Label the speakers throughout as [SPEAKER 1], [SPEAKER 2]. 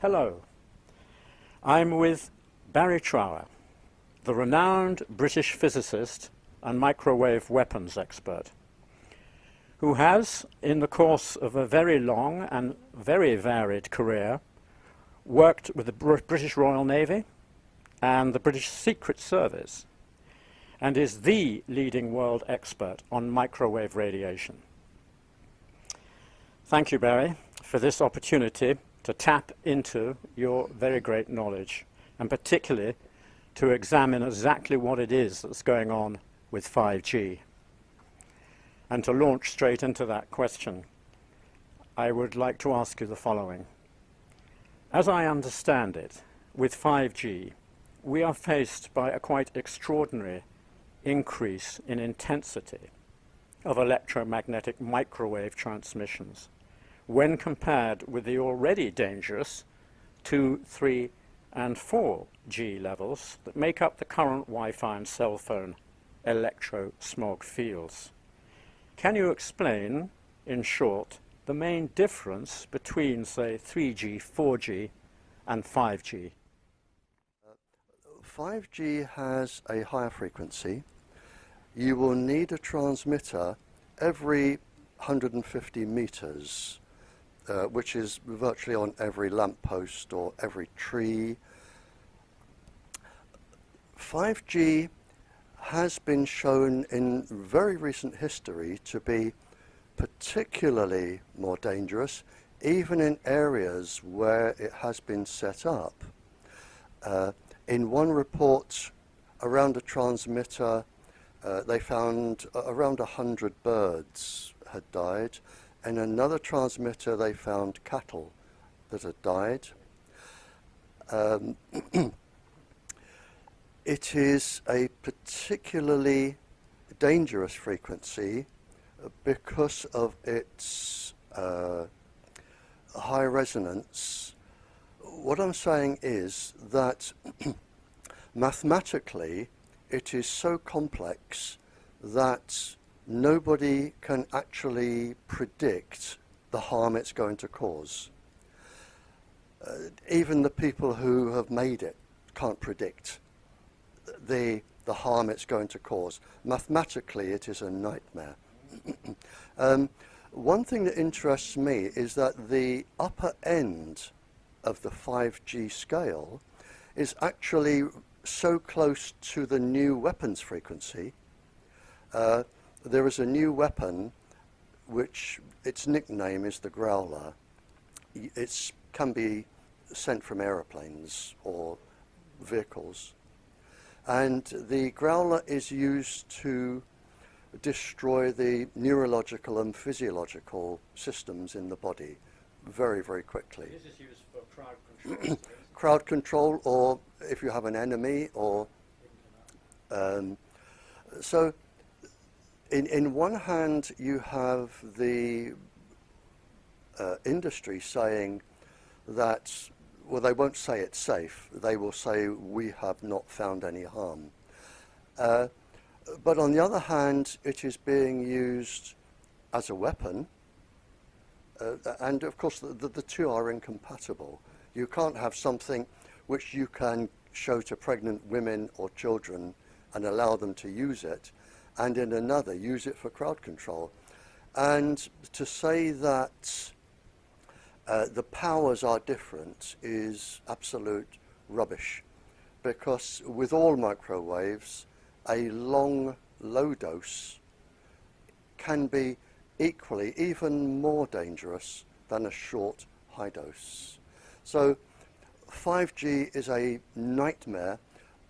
[SPEAKER 1] Hello, I'm with Barrie Trower, the renowned British physicist and microwave weapons expert, who has, in the course of a very long and very varied career, worked with the British Royal Navy and the British Secret Service, and is the leading world expert on microwave radiation. Thank you, Barrie, for this opportunity to tap into your very great knowledge, and particularly to examine exactly what it is that's going on with 5G. And to launch straight into that question, I would like to ask you the following. As I understand it, with 5G, we are faced by a quite extraordinary increase in intensity of electromagnetic microwave transmissions when compared with the already dangerous 2, 3, and 4G levels that make up the current Wi-Fi and cell phone electro-smog fields. Can you explain, in short, the main difference between, say, 3G, 4G, and 5G?
[SPEAKER 2] 5G has a higher frequency. You will need a transmitter every 150 meters, which is virtually on every lamppost or every tree. 5G has been shown in very recent history to be particularly more dangerous, even in areas where it has been set up. In one report around a transmitter, they found around 100 birds had died. In another transmitter, they found cattle that had died. It is a particularly dangerous frequency because of its high resonance. What I'm saying is that mathematically it is so complex that nobody can actually predict the harm it's going to cause. Even the people who have made it can't predict the harm it's going to cause. Mathematically, it is a nightmare. One thing that interests me is that the upper end of the 5G scale is actually so close to the new weapons frequency. There is a new weapon which its nickname is the Growler. It can be sent from aeroplanes or vehicles. And the Growler is used to destroy the neurological and physiological systems in the body very, very quickly.
[SPEAKER 1] This is used for crowd control.
[SPEAKER 2] Crowd control, or if you have an enemy, or so in one hand you have the industry saying that, well, they won't say it's safe, they will say we have not found any harm. But on the other hand, it is being used as a weapon, and of course the two are incompatible. You can't have something which you can show to pregnant women or children and allow them to use it, and in another use it for crowd control. And to say that the powers are different is absolute rubbish, because with all microwaves, a long low dose can be equally, even more dangerous than a short high dose. So 5G is a nightmare.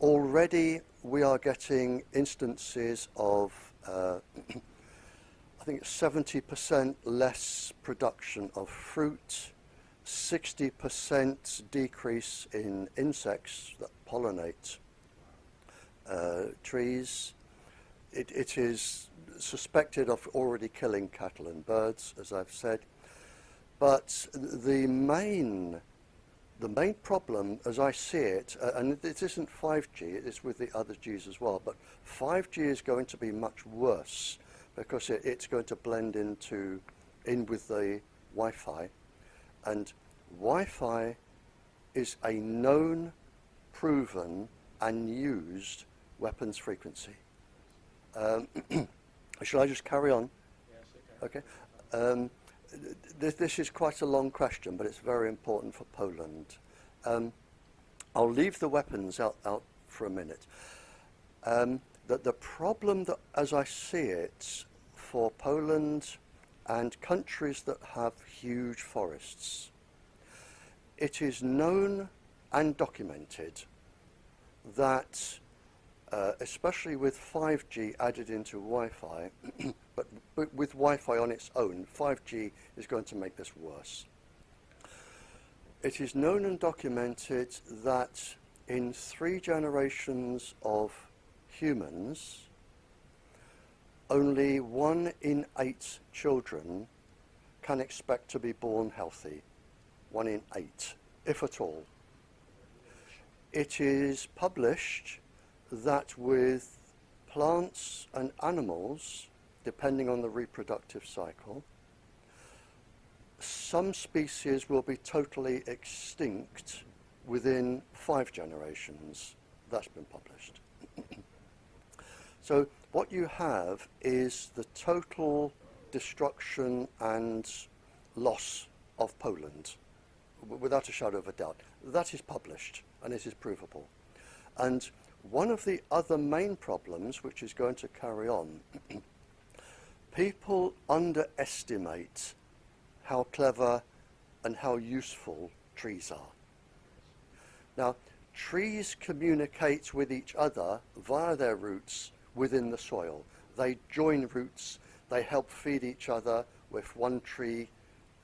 [SPEAKER 2] Already we are getting instances of I think it's 70% less production of fruit, 60% decrease in insects that pollinate trees. It is suspected of already killing cattle and birds, as I've said. But the main problem, as I see it, and it isn't 5G, it is with the other Gs as well, but 5G is going to be much worse because it's going to blend in with the Wi-Fi, and Wi-Fi is a known, proven and used weapons frequency. Shall I just carry on?
[SPEAKER 1] Yes, okay.
[SPEAKER 2] Okay. This is quite a long question, but it's very important for Poland. I'll leave the weapons out for a minute. The problem that, as I see it, for Poland and countries that have huge forests, it is known and documented that, especially with 5G added into Wi-Fi, but with Wi-Fi on its own, 5G is going to make this worse. It is known and documented that in 3 generations of humans, only 1 in 8 children can expect to be born healthy. 1 in 8, if at all. It is published that with plants and animals, depending on the reproductive cycle, some species will be totally extinct within 5 generations. That's been published. So what you have is the total destruction and loss of Poland, without a shadow of a doubt. That is published and it is provable. And one of the other main problems, which is going to carry on, people underestimate how clever and how useful trees are. Now, trees communicate with each other via their roots within the soil. They join roots, they help feed each other. If one tree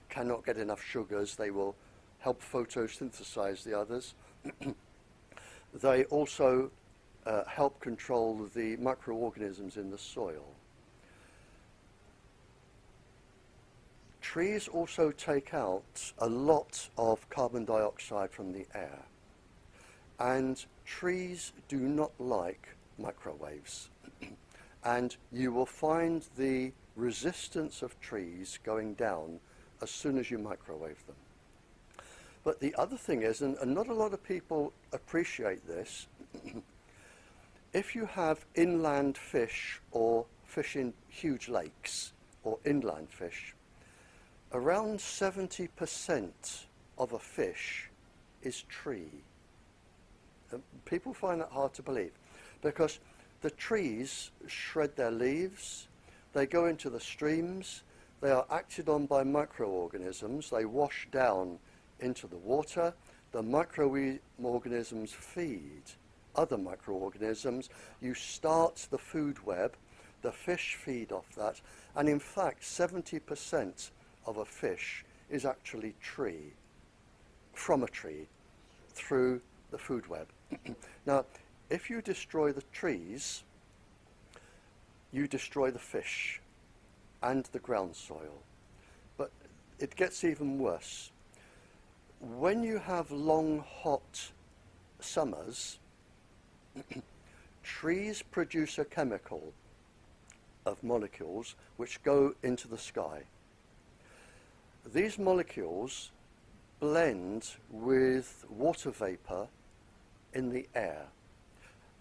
[SPEAKER 2] cannot get enough sugars, they will help photosynthesize the others. They also help control the microorganisms in the soil. Trees also take out a lot of carbon dioxide from the air, and trees do not like microwaves. And you will find the resistance of trees going down as soon as you microwave them. But the other thing is, and not a lot of people appreciate this, if you have inland fish or fish in huge lakes or inland fish, around 70% of a fish is tree. People find that hard to believe because the trees shred their leaves, they go into the streams, they are acted on by microorganisms, they wash down into the water, the microorganisms feed other microorganisms, you start the food web, the fish feed off that, and in fact 70% of a fish is actually tree, from a tree, through the food web. Now, if you destroy the trees, you destroy the fish and the ground soil. But it gets even worse. When you have long, hot summers, trees produce a chemical of molecules which go into the sky. These molecules blend with water vapor in the air,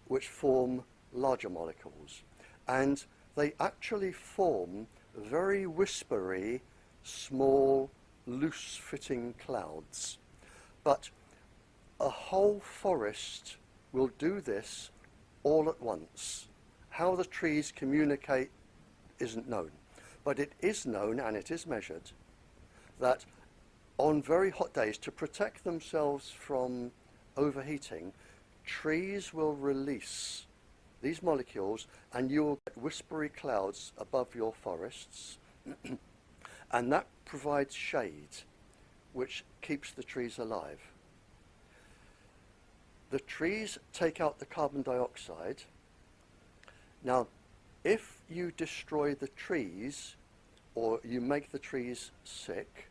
[SPEAKER 2] which form larger molecules. And they actually form very whispery, small, loose-fitting clouds. But a whole forest will do this all at once. How the trees communicate isn't known. But it is known, and it is measured, that on very hot days, to protect themselves from overheating, trees will release these molecules and you will get whispery clouds above your forests and that provides shade which keeps the trees alive. The trees take out the carbon dioxide. Now, if you destroy the trees or you make the trees sick,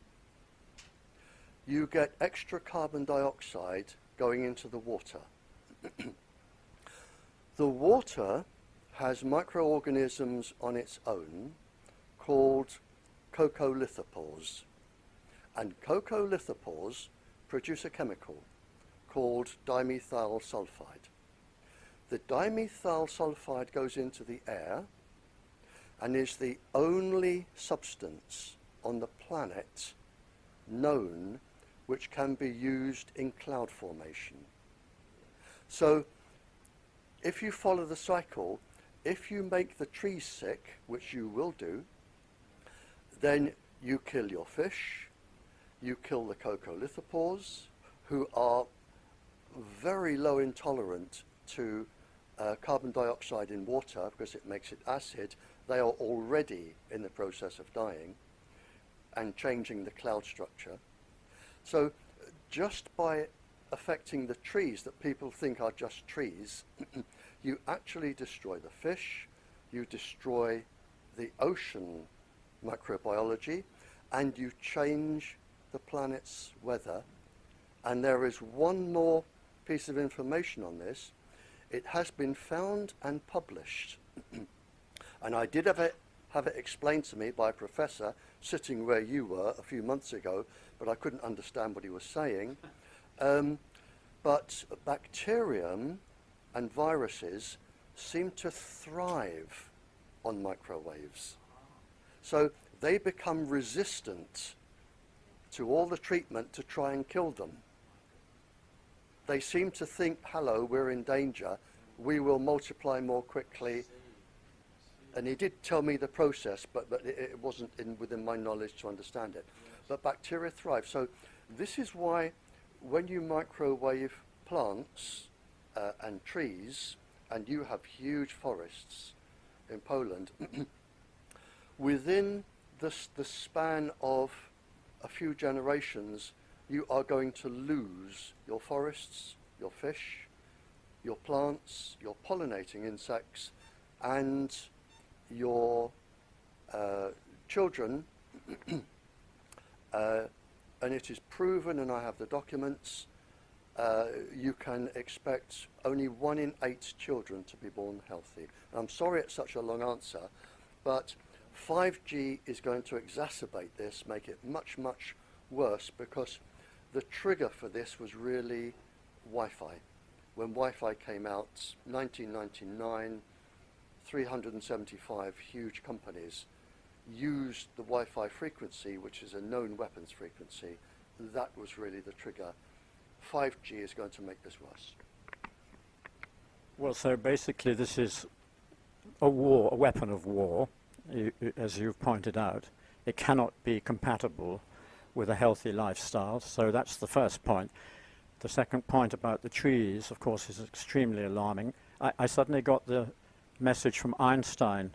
[SPEAKER 2] you get extra carbon dioxide going into the water. The water has microorganisms on its own called coccolithopores. And coccolithopores produce a chemical called dimethyl sulfide. The dimethyl sulfide goes into the air and is the only substance on the planet known which can be used in cloud formation. So if you follow the cycle, if you make the trees sick, which you will do, then you kill your fish, you kill the coccolithophores, who are very low intolerant to carbon dioxide in water because it makes it acid. They are already in the process of dying and changing the cloud structure. So just by affecting the trees that people think are just trees, you actually destroy the fish, you destroy the ocean microbiology, and you change the planet's weather. And there is one more piece of information on this. It has been found and published, and I did have it explained to me by a professor sitting where you were a few months ago, but I couldn't understand what he was saying. But bacterium and viruses seem to thrive on microwaves. So they become resistant to all the treatment to try and kill them. They seem to think, hello, we're in danger, we will multiply more quickly. And he did tell me the process, but it wasn't within my knowledge to understand it. But bacteria thrive. So this is why when you microwave plants and trees, and you have huge forests in Poland, within the span of a few generations, you are going to lose your forests, your fish, your plants, your pollinating insects, and your children. And it is proven, and I have the documents, you can expect only 1 in 8 children to be born healthy. I'm sorry it's such a long answer, but 5G is going to exacerbate this, make it much, much worse, because the trigger for this was really Wi-Fi. When Wi-Fi came out, 1999, 375 huge companies used the Wi-Fi frequency, which is a known weapons frequency. That was really the trigger. 5G is going to make this worse.
[SPEAKER 1] Well, so basically this is a war, a weapon of war, as you've pointed out. It cannot be compatible with a healthy lifestyle, so that's the first point. The second point about the trees, of course, is extremely alarming. I suddenly got the message from Einstein,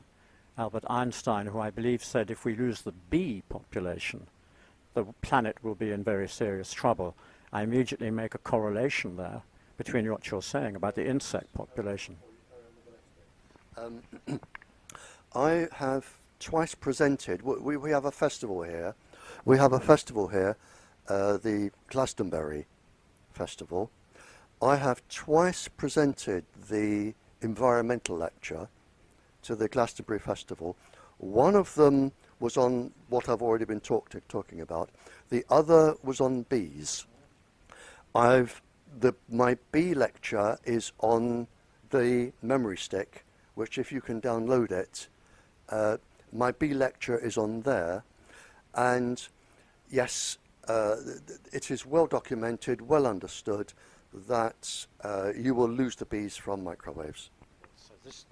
[SPEAKER 1] Albert Einstein, who I believe said if we lose the bee population, the planet will be in very serious trouble. I immediately make a correlation there between what you're saying about the insect population.
[SPEAKER 2] I have twice presented, we have a festival here. We have a festival here, the Glastonbury Festival. I have twice presented the environmental lecture to the Glastonbury Festival. One of them was on what I've already been talking about. The other was on bees. My bee lecture is on the memory stick, which if you can download it, my bee lecture is on there. And yes, it is well documented, well understood that you will lose the bees from microwaves.
[SPEAKER 1] So this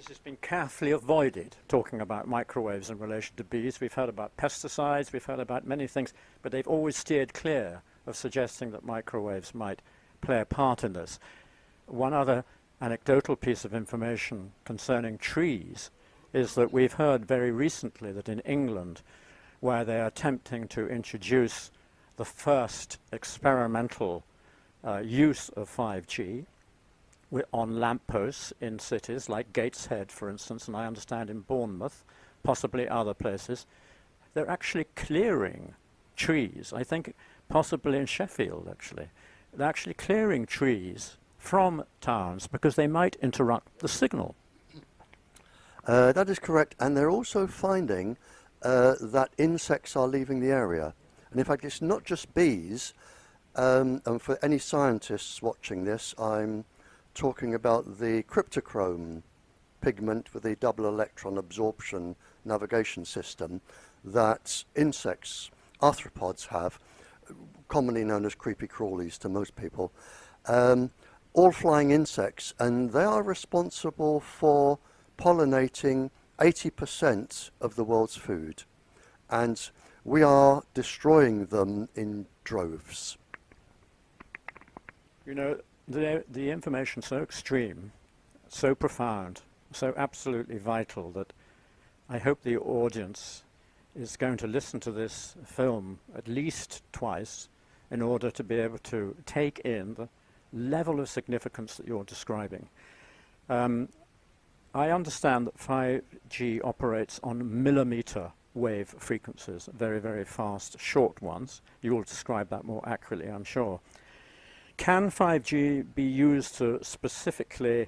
[SPEAKER 1] has been carefully avoided, talking about microwaves in relation to bees. We've heard about pesticides, we've heard about many things, but they've always steered clear of suggesting that microwaves might play a part in this. One other anecdotal piece of information concerning trees is that we've heard very recently that in England, where they are attempting to introduce the first experimental use of 5G on lampposts in cities like Gateshead, for instance, and I understand in Bournemouth, possibly other places, they're actually clearing trees. I think possibly in Sheffield, actually. They're actually clearing trees from towns because they might interrupt the signal.
[SPEAKER 2] That is correct, and they're also finding that insects are leaving the area. And in fact, it's not just bees. And for any scientists watching this, I'm talking about the cryptochrome pigment with the double electron absorption navigation system that insects, arthropods have, commonly known as creepy crawlies to most people, all flying insects, and they are responsible for pollinating 80% of the world's food, and we are destroying them in droves.
[SPEAKER 1] You know, the information so extreme, so profound, so absolutely vital that I hope the audience is going to listen to this film at least twice in order to be able to take in the level of significance that you're describing. I understand that 5G operates on millimeter wave frequencies, very, very fast, short ones. You will describe that more accurately, I'm sure. Can 5G be used to specifically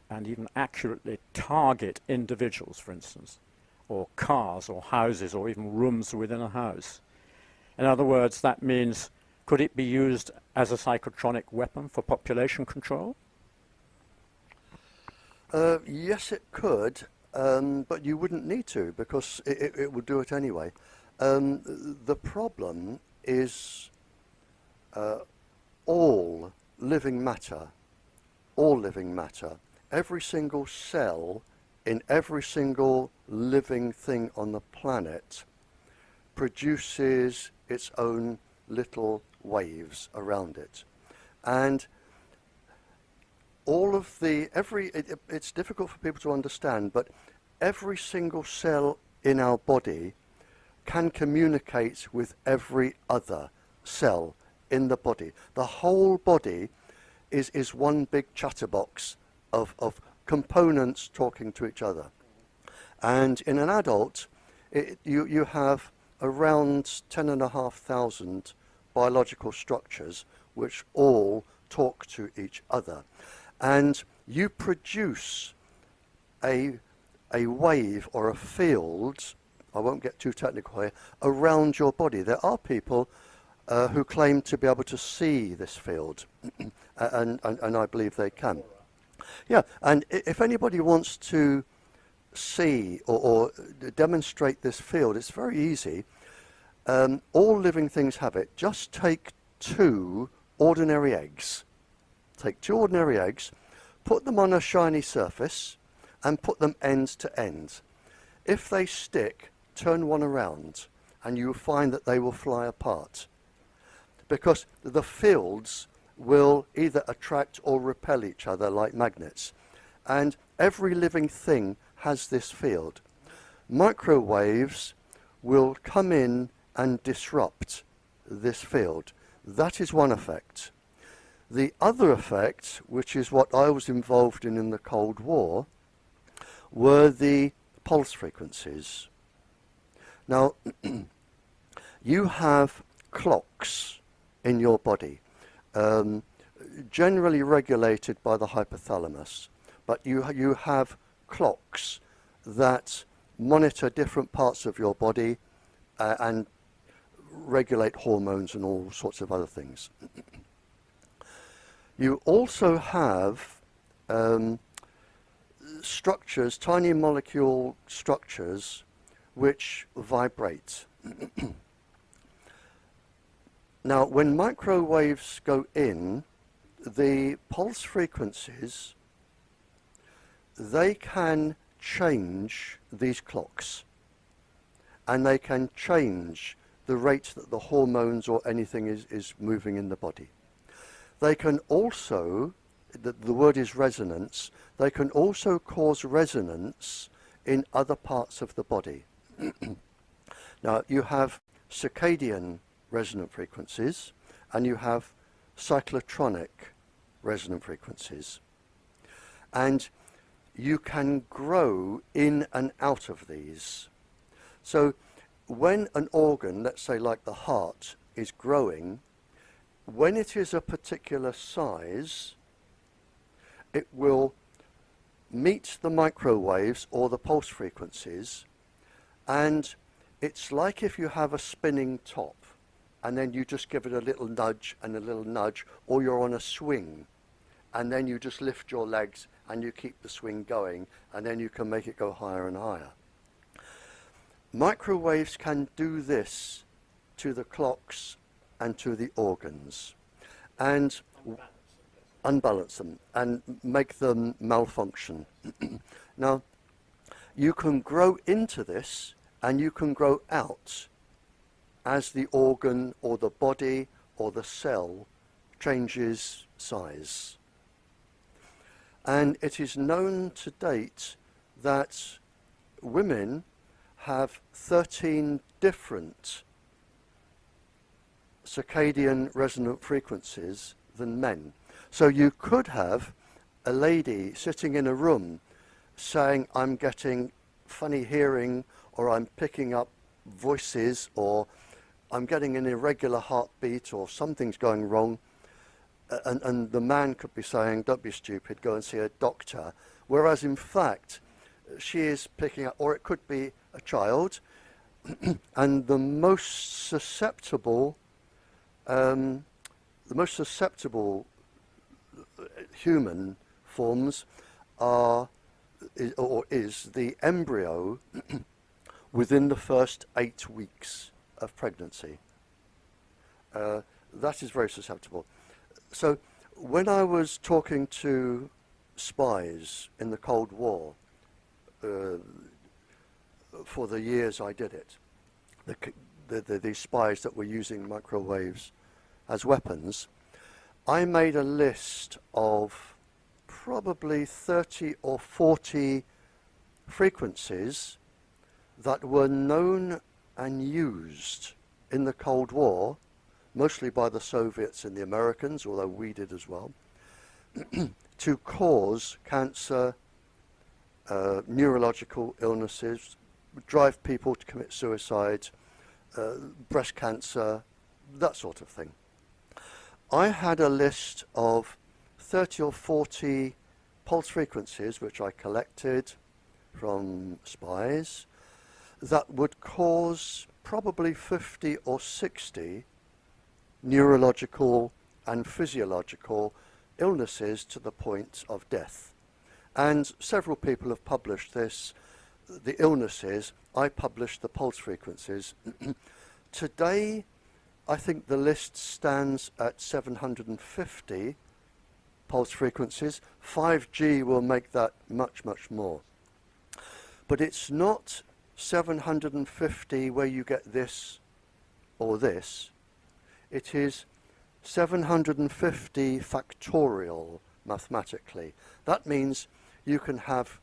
[SPEAKER 1] and even accurately target individuals, for instance, or cars or houses or even rooms within a house? In other words, that means, could it be used as a psychotronic weapon for population control?
[SPEAKER 2] Yes, it could, but you wouldn't need to, because it would do it anyway. The problem is all living matter, every single cell in every single living thing on the planet produces its own little waves around it. And all of the, it's difficult for people to understand, but every single cell in our body can communicate with every other cell in the body. The whole body is one big chatterbox of components talking to each other. And in an adult, you have around 10,500 biological structures which all talk to each other. And you produce a wave or a field, I won't get too technical here, around your body. There are people who claim to be able to see this field, and I believe they can. Yeah, and if anybody wants to see or demonstrate this field, it's very easy. All living things have it. Just take two ordinary eggs. Take two ordinary eggs, put them on a shiny surface, and put them end to end. If they stick, turn one around, and you will find that they will fly apart, because the fields will either attract or repel each other like magnets. And every living thing has this field. Microwaves will come in and disrupt this field. That is one effect. The other effect, which is what I was involved in the Cold War, were the pulse frequencies. Now, you have clocks in your body, generally regulated by the hypothalamus, but you have clocks that monitor different parts of your body and regulate hormones and all sorts of other things. You also have structures, tiny molecule structures, which vibrate. Now, when microwaves go in, the pulse frequencies, they can change these clocks, and they can change the rate that the hormones or anything is moving in the body. They can also, the word is resonance, they can also cause resonance in other parts of the body. Now, you have circadian resonant frequencies, and you have cyclotronic resonant frequencies. And you can grow in and out of these. So when an organ, let's say like the heart, is growing, when it is a particular size, it will meet the microwaves or the pulse frequencies, and it's like if you have a spinning top and then you just give it a little nudge and a little nudge, or you're on a swing, and then you just lift your legs and you keep the swing going, and then you can make it go higher and higher. Microwaves can do this to the clocks and to the organs, and unbalance them and make them malfunction. Now, you can grow into this and you can grow out as the organ or the body or the cell changes size. And it is known to date that women have 13 different circadian resonant frequencies than men. So you could have a lady sitting in a room saying, I'm getting funny hearing, or I'm picking up voices, or I'm getting an irregular heartbeat, or something's going wrong. And the man could be saying, don't be stupid, go and see a doctor. Whereas in fact, she is picking up, or it could be a child, and the most susceptible human forms is the embryo within the first 8 weeks of pregnancy. That is very susceptible. So when I was talking to spies in the Cold War, for the years I did it, the spies that were using microwaves as weapons, I made a list of probably 30 or 40 frequencies that were known and used in the Cold War, mostly by the Soviets and the Americans, although we did as well, to cause cancer, neurological illnesses, drive people to commit suicide, breast cancer, that sort of thing. I had a list of 30 or 40 pulse frequencies which I collected from spies that would cause probably 50 or 60 neurological and physiological illnesses to the point of death. And several people have published this, the illnesses. I published the pulse frequencies. Today, I think the list stands at 750 pulse frequencies. 5G will make that much, much more. But it's not 750 where you get this or this. It is 750 factorial mathematically. That means you can have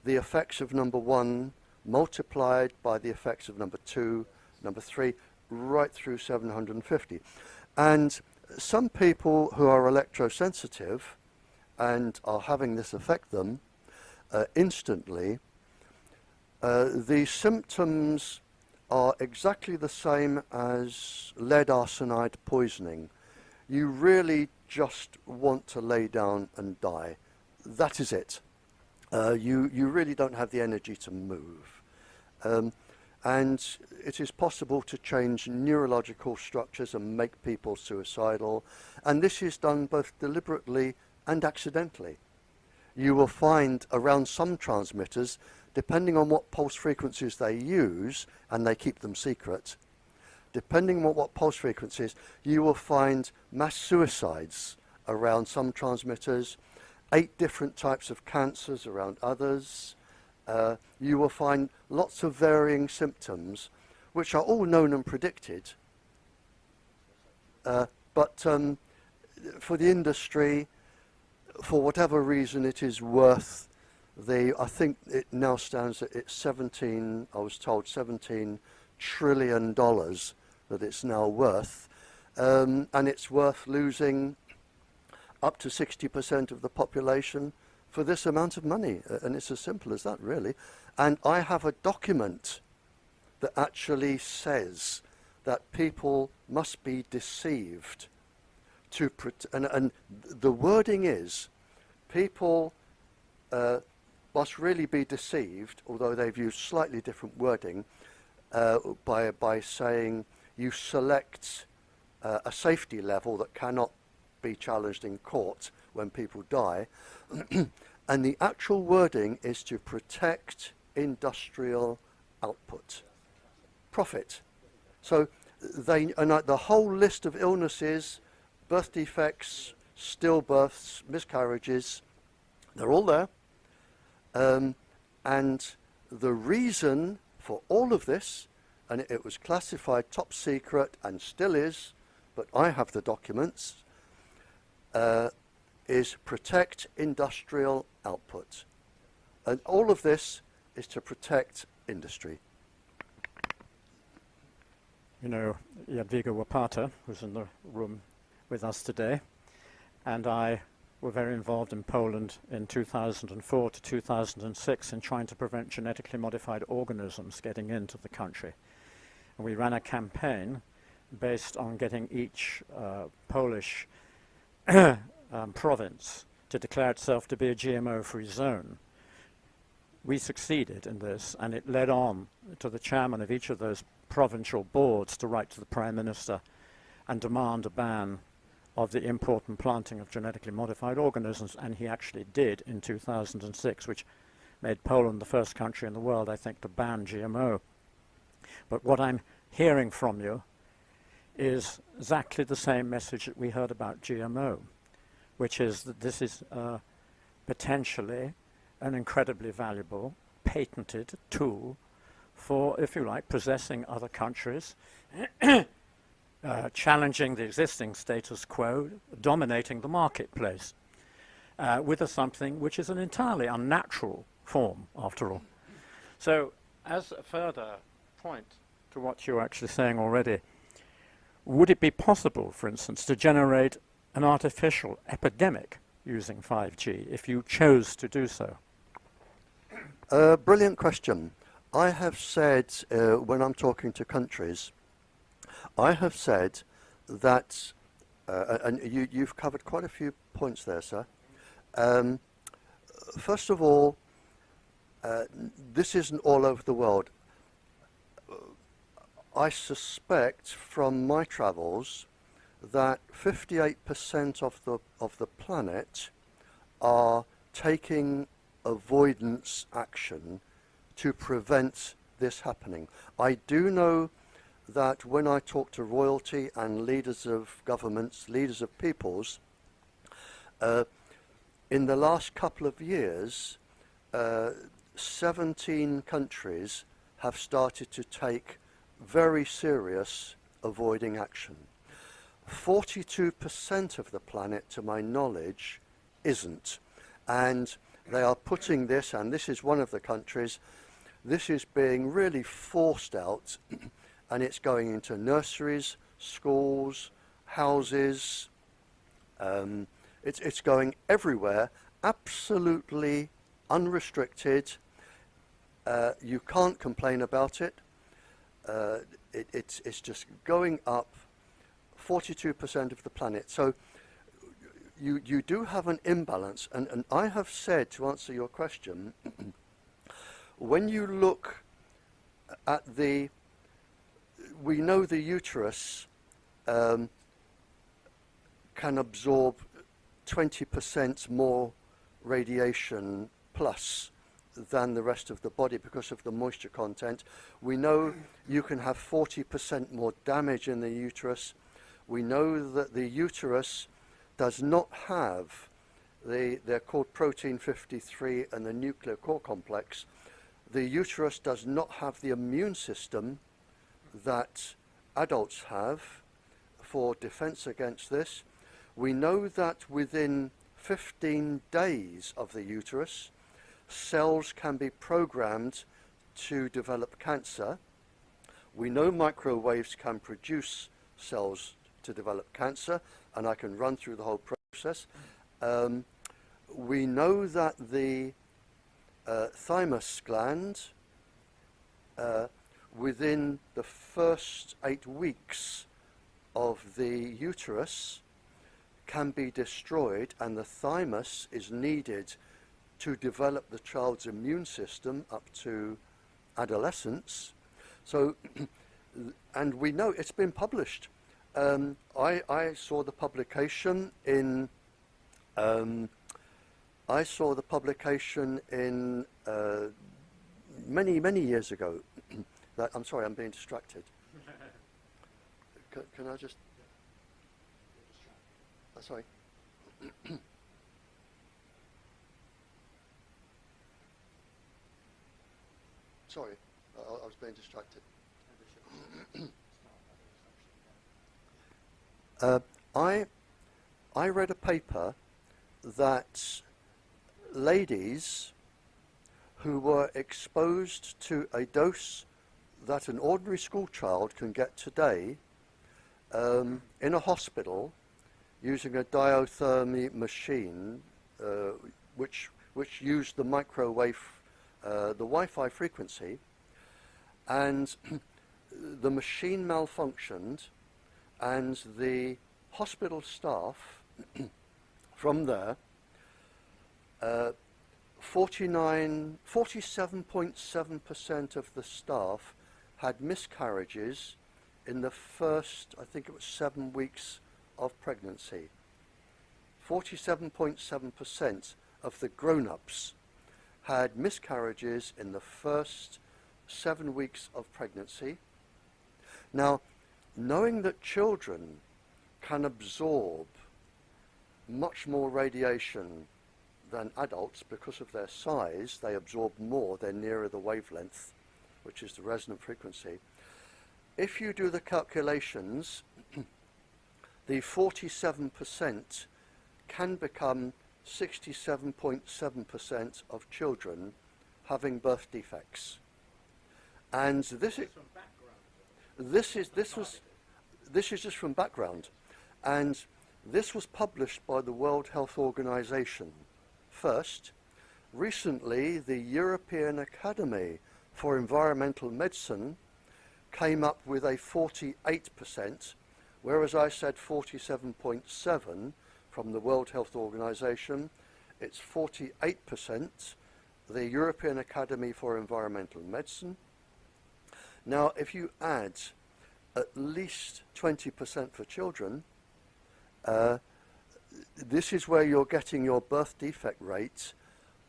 [SPEAKER 2] the effects of number 1 multiplied by the effects of number 2, number 3, right through 750. And some people who are electrosensitive and are having this affect them instantly, the symptoms are exactly the same as lead arsenide poisoning. You really just want to lay down and die. That is it. You really don't have the energy to move. And it is possible to change neurological structures and make people suicidal. And this is done both deliberately and accidentally. You will find around some transmitters, depending on what pulse frequencies they use, and they keep them secret, depending on what pulse frequencies, you will find mass suicides around some transmitters, 8 different types of cancers around others. You will find lots of varying symptoms, which are all known and predicted. But for the industry, for whatever reason, it is worth I think it now stands at it's 17, I was told $17 trillion that it's now worth. And it's worth losing up to 60% of the population for this amount of money, and it's as simple as that, really. And I have a document that actually says that people must be deceived to and the wording is people must really be deceived, although they've used slightly different wording, by saying you select a safety level that cannot be challenged in court when people die. And the actual wording is to protect industrial output, profit. So the whole list of illnesses, birth defects, stillbirths, miscarriages, they're all there. And the reason for all of this, and it was classified top secret and still is, but I have the documents, is protect industrial output. And all of this is to protect industry.
[SPEAKER 1] You know, Jadwiga Łopata, who's in the room with us today, and I were very involved in Poland in 2004 to 2006 in trying to prevent genetically modified organisms getting into the country. And we ran a campaign based on getting each Polish province to declare itself to be a GMO-free zone. We succeeded in this, and it led on to the chairman of each of those provincial boards to write to the Prime Minister and demand a ban of the import and planting of genetically modified organisms, and he actually did in 2006, which made Poland the first country in the world, I think, to ban GMO. But what I'm hearing from you is exactly the same message that we heard about GMO, which is that this is potentially an incredibly valuable, patented tool for, if you like, possessing other countries, challenging the existing status quo, dominating the marketplace, with something which is an entirely unnatural form, after all. So, as a further point to what you're actually saying already, would it be possible, for instance, to generate an artificial epidemic using 5G if you chose to do so?
[SPEAKER 2] Brilliant question. I have said, when I'm talking to countries, I have said that, and you've covered quite a few points there, sir. First of all, this isn't all over the world. I suspect from my travels that 58% of the planet are taking avoidance action to prevent this happening. I do know that when I talk to royalty and leaders of governments, leaders of peoples, in the last couple of years, 17 countries have started to take very serious avoiding action. 42% of the planet, to my knowledge, isn't. And they are putting this, and this is one of the countries, this is being really forced out, and it's going into nurseries, schools, houses, it's going everywhere, absolutely unrestricted. You can't complain about it. It's just going up 42% of the planet. So you do have an imbalance, and I have said, to answer your question, when you look at we know the uterus can absorb 20% more radiation plus than the rest of the body because of the moisture content. We know you can have 40% more damage in the uterus. We know that the uterus does not have they're called protein 53 and the nuclear core complex. The uterus does not have the immune system that adults have for defense against this. We know that within 15 days of the uterus, cells can be programmed to develop cancer. We know microwaves can produce cells to develop cancer, and I can run through the whole process. We know that the thymus gland, within the first 8 weeks of the uterus, can be destroyed, and the thymus is needed to develop the child's immune system up to adolescence. So, and we know it's been published. I saw the publication in many years ago. I'm sorry, I'm being distracted. Can I just? Sorry. Sorry, I was being distracted. I read a paper that ladies who were exposed to a dose that an ordinary school child can get today in a hospital using a diathermy machine which used the microwave, the Wi-Fi frequency, and the machine malfunctioned, and the hospital staff from there, 47.7% of the staff had miscarriages in the first, I think it was 7 weeks of pregnancy. 47.7% of the grown-ups had miscarriages in the first 7 weeks of pregnancy. Now, knowing that children can absorb much more radiation than adults because of their size, they absorb more, they're nearer the wavelength, which is the resonant frequency. If you do the calculations, the 47% can become 67.7% of children having birth defects. And this is just from background, and this was published by the World Health Organization first. Recently, the European Academy for Environmental Medicine came up with a 48%, whereas I said 47.7 from the World Health Organization. It's 48%, the European Academy for Environmental Medicine. Now, if you add at least 20% for children, this is where you're getting your birth defect rate,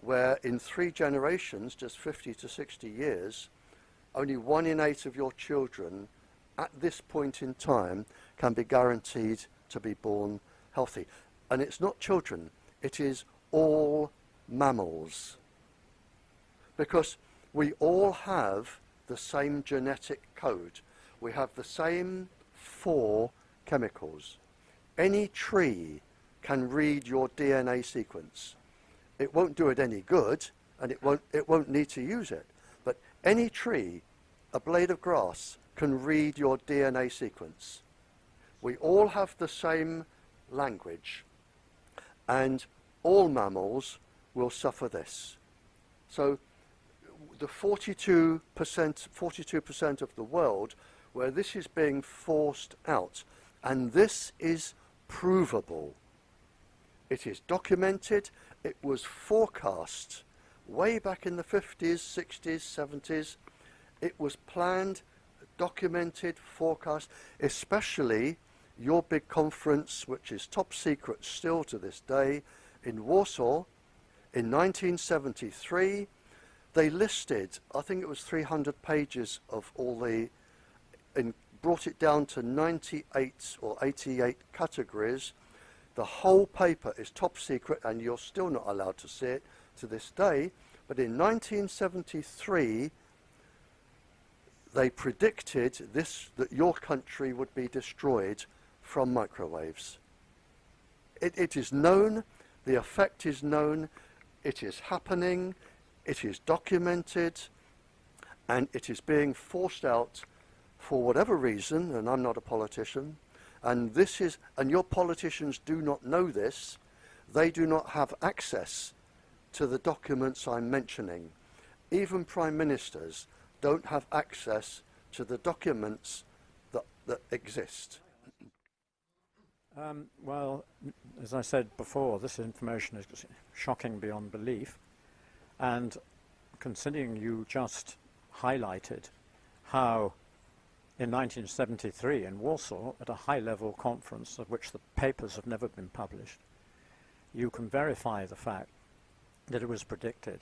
[SPEAKER 2] where in 3 generations, just 50 to 60 years, only 1 in 8 of your children at this point in time can be guaranteed to be born healthy. And it's not children, it is all mammals. Because we all have the same genetic code. We have the same 4 chemicals. Any tree can read your DNA sequence. It won't do it any good, and it won't need to use it. But any tree, a blade of grass, can read your DNA sequence. We all have the same language, and all mammals will suffer this. So the 42% of the world where this is being forced out, and this is provable. It is documented. It was forecast way back in the 50s, 60s, 70s. It was planned, documented, forecast, especially your big conference, which is top secret still to this day, in Warsaw in 1973. They listed, I think it was 300 pages of all the, and brought it down to 98 or 88 categories. The whole paper is top secret, and you're still not allowed to see it to this day. But in 1973, they predicted this, that your country would be destroyed from microwaves. It is known, the effect is known, it is happening, it is documented, and it is being forced out for whatever reason, and I'm not a politician, and this is, and your politicians do not know this. They do not have access to the documents I'm mentioning. Even prime ministers don't have access to the documents that exist.
[SPEAKER 1] Well, as I said before, this information is shocking beyond belief, and considering you just highlighted how in 1973 in Warsaw at a high-level conference of which the papers have never been published, you can verify the fact that it was predicted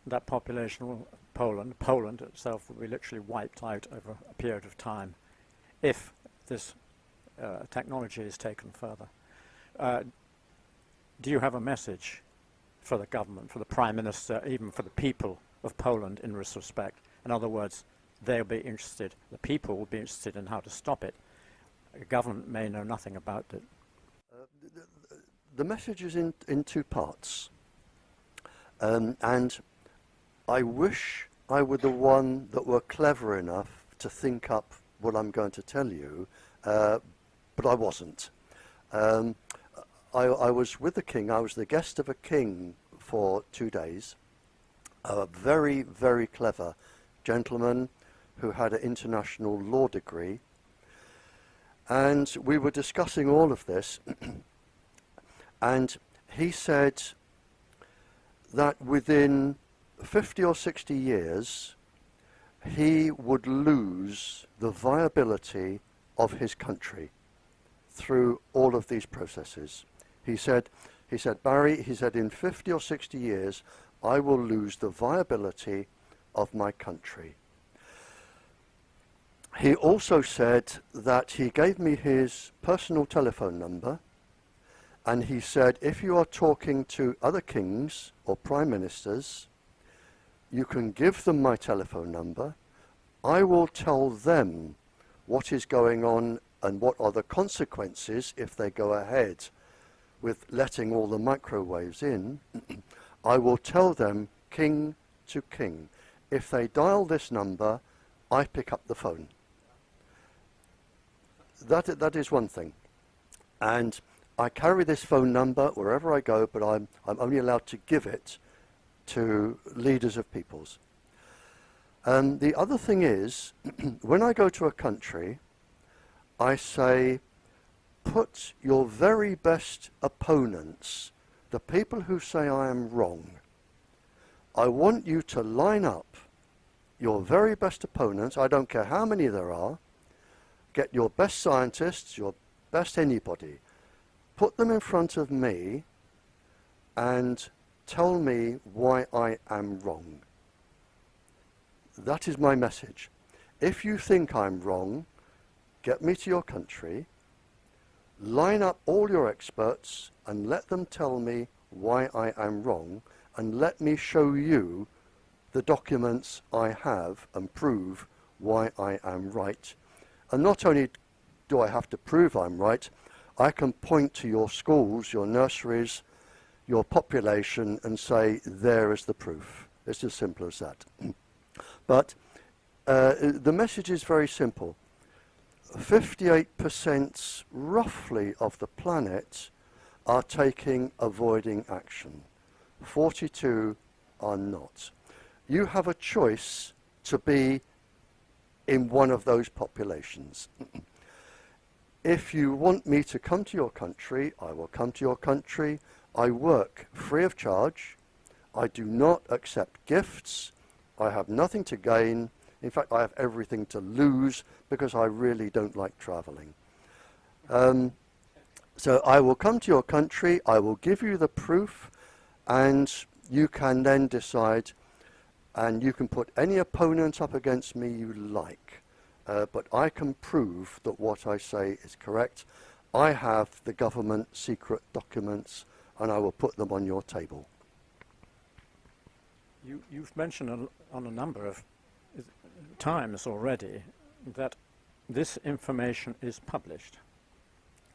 [SPEAKER 1] that population of Poland itself will be literally wiped out over a period of time if this technology is taken further. Do you have a message for the government, for the Prime Minister, even for the people of Poland in this respect? In other words, they'll be interested, the people will be interested in how to stop it. The government may know nothing about it.
[SPEAKER 2] The message is in two parts. And I wish I were the one that were clever enough to think up what I'm going to tell you, but I wasn't. I was with the king. I was the guest of a king for 2 days, a very, very clever gentleman who had an international law degree. And we were discussing all of this, and he said that within 50 or 60 years, he would lose the viability of his country through all of these processes. He said, Barry, he said, in 50 or 60 years, I will lose the viability of my country. He also said that he gave me his personal telephone number, and he said, if you are talking to other kings or prime ministers, you can give them my telephone number. I will tell them what is going on and what are the consequences if they go ahead with letting all the microwaves in. I will tell them king to king. If they dial this number, I pick up the phone. That is one thing. And I carry this phone number wherever I go, but I'm only allowed to give it to leaders of peoples. The other thing is, when I go to a country, I say, put your very best opponents, the people who say I am wrong, I want you to line up your very best opponents, I don't care how many there are, get your best scientists, your best anybody, put them in front of me and tell me why I am wrong. That is my message. If you think I'm wrong, get me to your country, line up all your experts and let them tell me why I am wrong, and let me show you the documents I have and prove why I am right. And not only do I have to prove I'm right, I can point to your schools, your nurseries, your population and say, there is the proof. It's as simple as that. But the message is very simple. 58% roughly of the planet are taking avoiding action. 42 are not. You have a choice to be in one of those populations. If you want me to come to your country, I will come to your country. I work free of charge. I do not accept gifts. I have nothing to gain. In fact, I have everything to lose because I really don't like traveling. So I will come to your country, I will give you the proof, and you can then decide, and you can put any opponent up against me you like. But I can prove that what I say is correct. I have the government secret documents, and I will put them on your table.
[SPEAKER 1] You've mentioned on a number of times already that this information is published.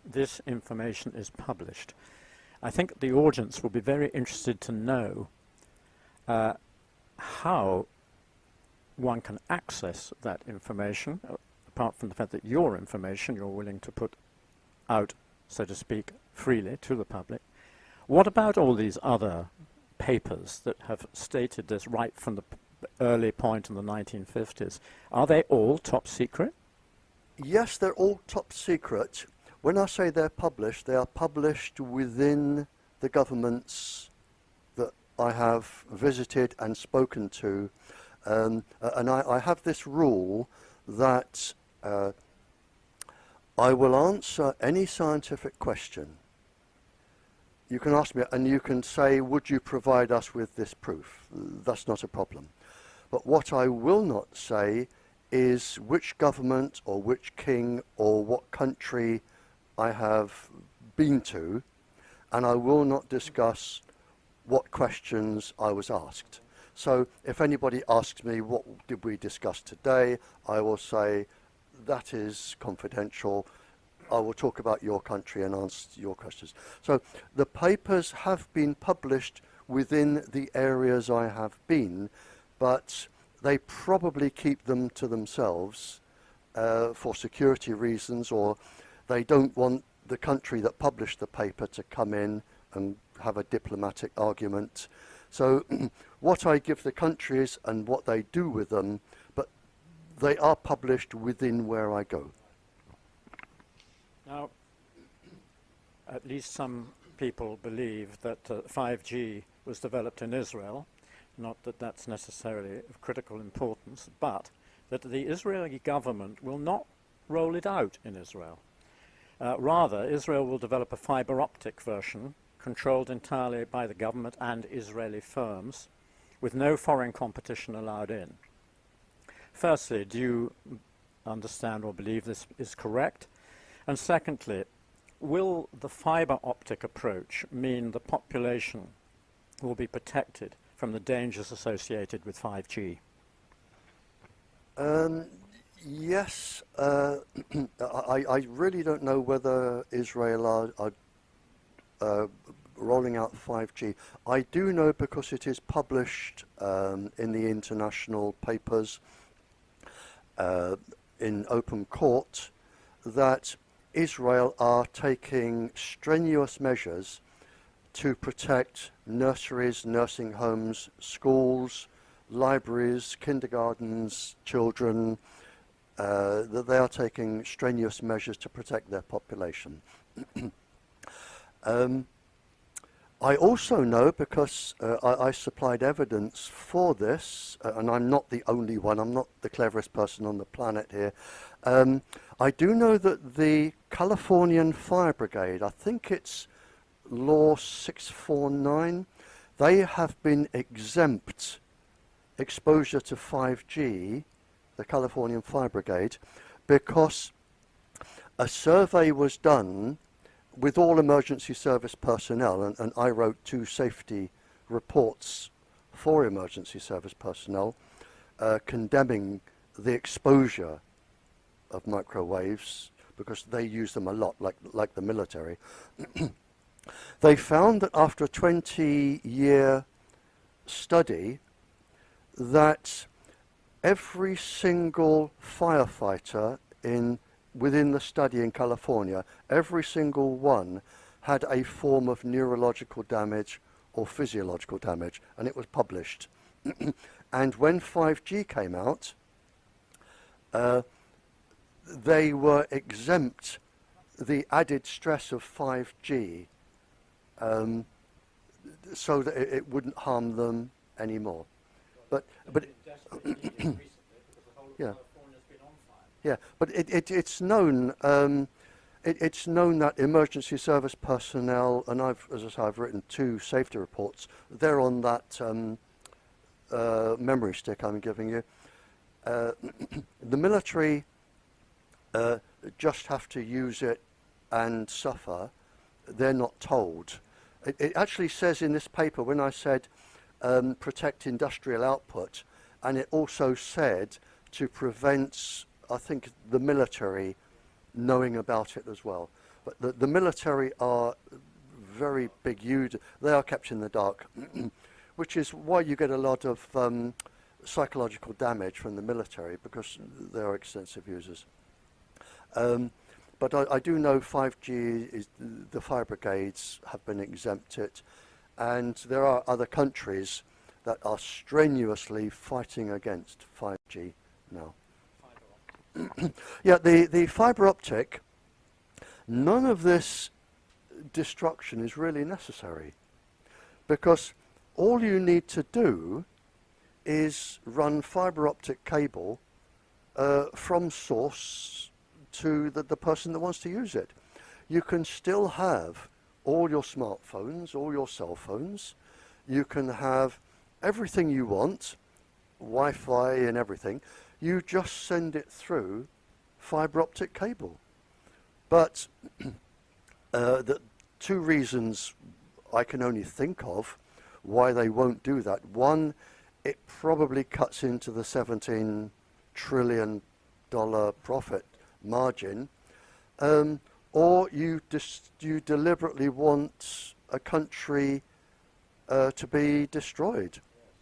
[SPEAKER 1] This information is published. I think the audience will be very interested to know how one can access that information, apart from the fact that your information you're willing to put out, so to speak, freely to the public. What about all these other papers that have stated this right from the early point in the 1950s? Are they all top secret?
[SPEAKER 2] Yes, they're all top secret. When I say they're published, they are published within the governments that I have visited and spoken to. And I have this rule that I will answer any scientific question. You can ask me, and you can say, would you provide us with this proof? That's not a problem. But what I will not say is which government or which king or what country I have been to, and I will not discuss what questions I was asked. So if anybody asks me, what did we discuss today, I will say, that is confidential. I will talk about your country and answer your questions. So the papers have been published within the areas I have been, but they probably keep them to themselves for security reasons, or they don't want the country that published the paper to come in and have a diplomatic argument. So what I give the countries and what they do with them, but they are published within where I go.
[SPEAKER 1] Now, at least some people believe that 5G was developed in Israel, not that that's necessarily of critical importance, but that the Israeli government will not roll it out in Israel. Rather, Israel will develop a fiber optic version controlled entirely by the government and Israeli firms, with no foreign competition allowed in. Firstly, do you understand or believe this is correct? And secondly, will the fiber optic approach mean the population will be protected from the dangers associated with 5G?
[SPEAKER 2] Yes, I really don't know whether Israel are rolling out 5G. I do know, because it is published in the international papers in open court, that Israel are taking strenuous measures to protect nurseries, nursing homes, schools, libraries, kindergartens, children, that they are taking strenuous measures to protect their population. I also know, because I supplied evidence for this, and I'm not the only one, I'm not the cleverest person on the planet here. I do know that the Californian Fire Brigade, I think it's Law 649, they have been exempt exposure to 5G, the Californian Fire Brigade, because a survey was done with all emergency service personnel, and I wrote 2 safety reports for emergency service personnel condemning the exposure of microwaves, because they use them a lot, like the military. They found that after a 20-year study, that every single firefighter within the study in California, every single one had a form of neurological damage or physiological damage, and it was published. And when 5G came out, they were exempt the added stress of 5G, so that it wouldn't harm them anymore. But yeah. Yeah, but it's known. It's known that emergency service personnel, and as I say, I've written 2 safety reports. They're on that memory stick I'm giving you. The military just have to use it and suffer. They're not told. It actually says in this paper, when I said protect industrial output, and it also said to prevent, I think, the military knowing about it as well. But the military are very big. They are kept in the dark, which is why you get a lot of psychological damage from the military, because they are extensive users. But I do know 5G, the fire brigades have been exempted, and there are other countries that are strenuously fighting against 5G now. Yeah, the fiber optic, none of this destruction is really necessary, because all you need to do is run fiber optic cable from source to the person that wants to use it. You can still have all your smartphones, all your cell phones. You can have everything you want, Wi-Fi and everything. You just send it through fibre optic cable. But the two reasons I can only think of why they won't do that. One, it probably cuts into the $17 trillion profit margin, or you deliberately want a country to be destroyed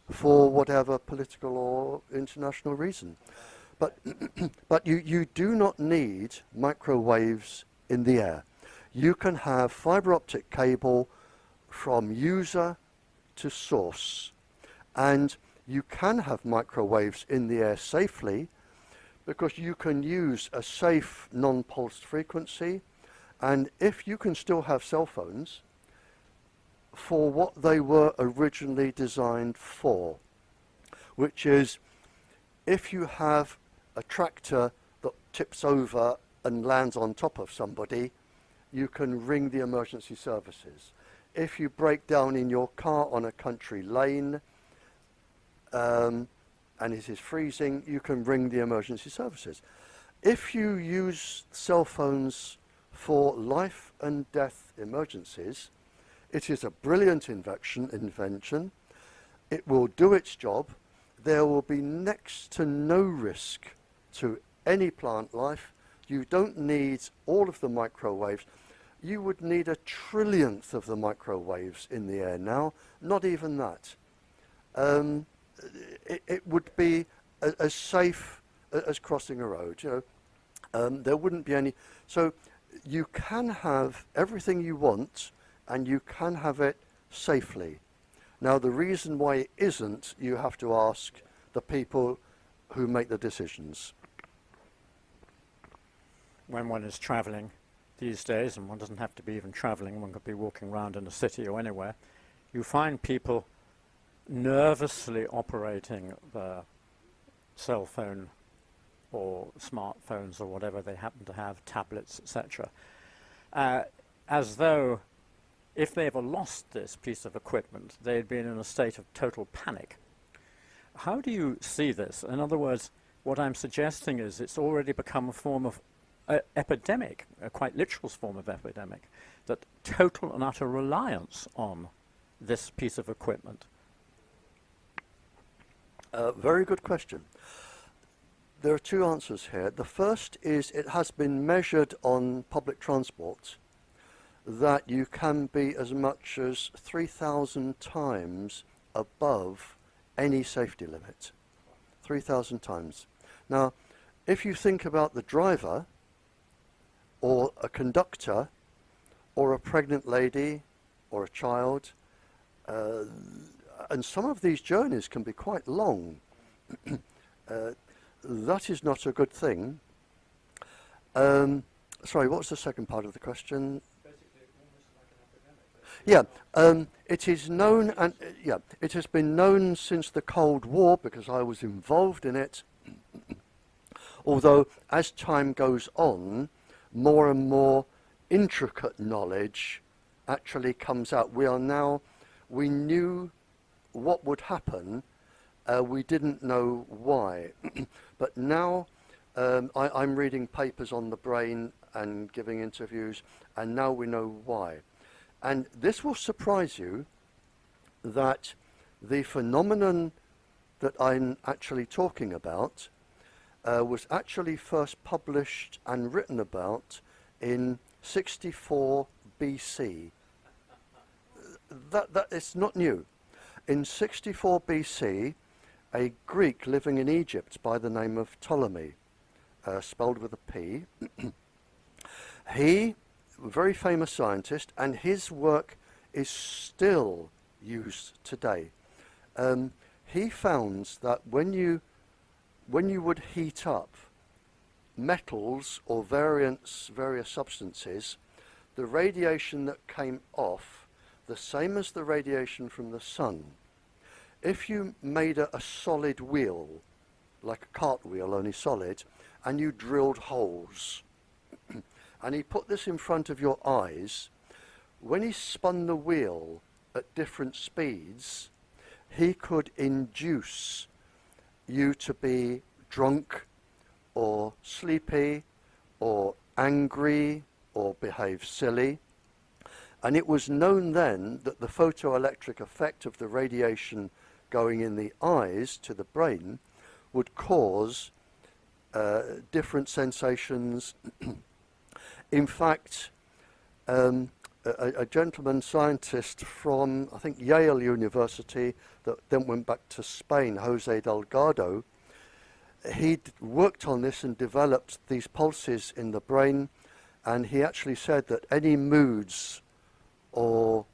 [SPEAKER 2] for whatever political or international reason. But you do not need microwaves in the air. You can have fibre optic cable from user to source, and you can have microwaves in the air safely because you can use a safe non-pulsed frequency, and if you can still have cell phones for what they were originally designed for, which is if you have a tractor that tips over and lands on top of somebody, you can ring the emergency services. If you break down in your car on a country lane and it is freezing, you can ring the emergency services. If you use cell phones for life and death emergencies, it is a brilliant invention. It will do its job. There will be next to no risk to any plant life. You don't need all of the microwaves. You would need a trillionth of the microwaves in the air now, not even that. It would be as safe as crossing a road. You know, there wouldn't be any. So you can have everything you want, and you can have it safely. Now, the reason why it isn't, you have to ask the people who make the decisions.
[SPEAKER 1] When one is travelling these days, and one doesn't have to be even travelling, one could be walking around in a city or anywhere, you find people nervously operating their cell phone or smartphones or whatever they happen to have, tablets, etc., as though if they ever lost this piece of equipment, they'd been in a state of total panic. How do you see this? In other words, what I'm suggesting is it's already become a form of epidemic, a quite literal form of epidemic, that total and utter reliance on this piece of equipment.
[SPEAKER 2] Very good question. There are two answers here. The first is it has been measured on public transport that you can be as much as 3,000 times above any safety limit. 3,000 times. Now, if you think about the driver, or a conductor, or a pregnant lady, or a child, and some of these journeys can be quite long. That is not a good thing. Sorry, what was the second part of the question? Yeah, it is known, and it has been known since the Cold War because I was involved in it. Although, as time goes on, more and more intricate knowledge actually comes out. We knew what would happen, we didn't know why. But now I'm reading papers on the brain and giving interviews, and now we know why. And this will surprise you that the phenomenon that I'm actually talking about was actually first published and written about in 64 BC. That is not new. In 64 BC, a Greek living in Egypt by the name of Ptolemy, spelled with a P, he, a very famous scientist, and his work is still used today. He found that when you would heat up metals or various substances, the radiation that came off, the same as the radiation from the sun, if you made a solid wheel, like a cartwheel, only solid, and you drilled holes. And he put this in front of your eyes. When he spun the wheel at different speeds, he could induce you to be drunk or sleepy or angry or behave silly. And it was known then that the photoelectric effect of the radiation going in the eyes to the brain would cause different sensations. In fact, a gentleman scientist from, I think, Yale University that then went back to Spain, Jose Delgado, he'd worked on this and developed these pulses in the brain, and he actually said that any moods or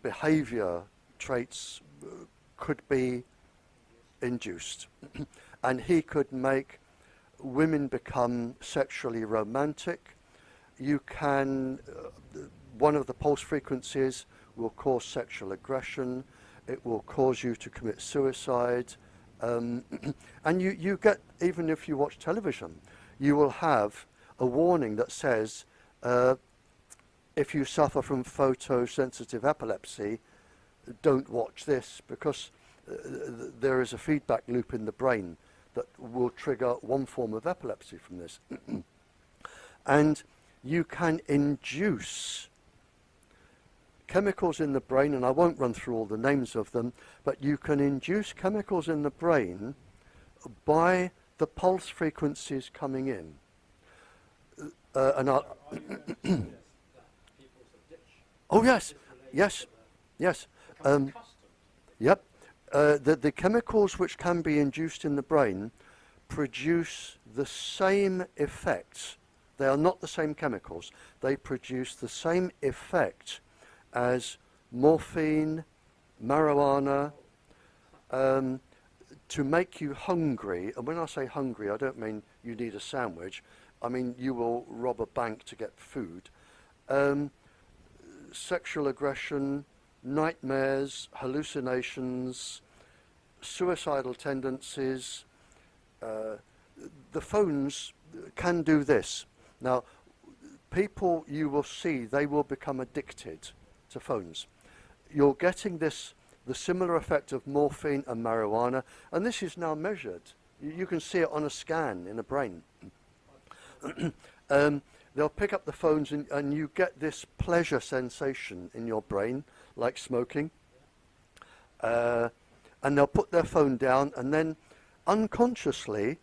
[SPEAKER 2] behavior traits could be induced. And he could make women become sexually romantic. You can, one of the pulse frequencies will cause sexual aggression. It will cause you to commit suicide. And you get, even if you watch television, you will have a warning that says, if you suffer from photosensitive epilepsy, don't watch this, because there is a feedback loop in the brain that will trigger one form of epilepsy from this. And you can induce chemicals in the brain, and I won't run through all the names of them, but you can induce chemicals in the brain by the pulse frequencies coming in. And I'll oh yes, yes, yes. Yep. The chemicals which can be induced in the brain produce the same effects. They are not the same chemicals. They produce the same effect as morphine, marijuana, to make you hungry. And when I say hungry, I don't mean you need a sandwich. I mean you will rob a bank to get food. Sexual aggression, nightmares, hallucinations, suicidal tendencies. The phones can do this. Now, people you will see, they will become addicted to phones. You're getting this, the similar effect of morphine and marijuana, and this is now measured. You can see it on a scan in the brain. They'll pick up the phones and you get this pleasure sensation in your brain, like smoking. And they'll put their phone down, and then unconsciously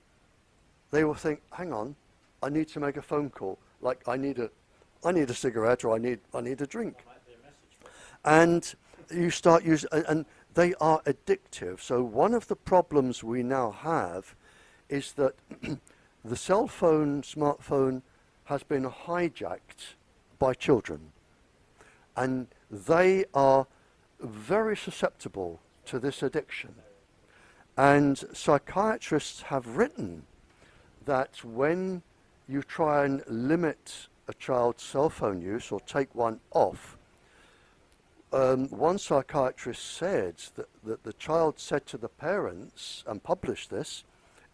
[SPEAKER 2] they will think, hang on, I need to make a phone call. Like I need a cigarette, or I need a drink. And you start using, and they are addictive. So one of the problems we now have is that the cell phone, smartphone, has been hijacked by children, and they are very susceptible to this addiction. And psychiatrists have written that when you try and limit a child's cell phone use or take one off, one psychiatrist said that the child said to the parents, and published this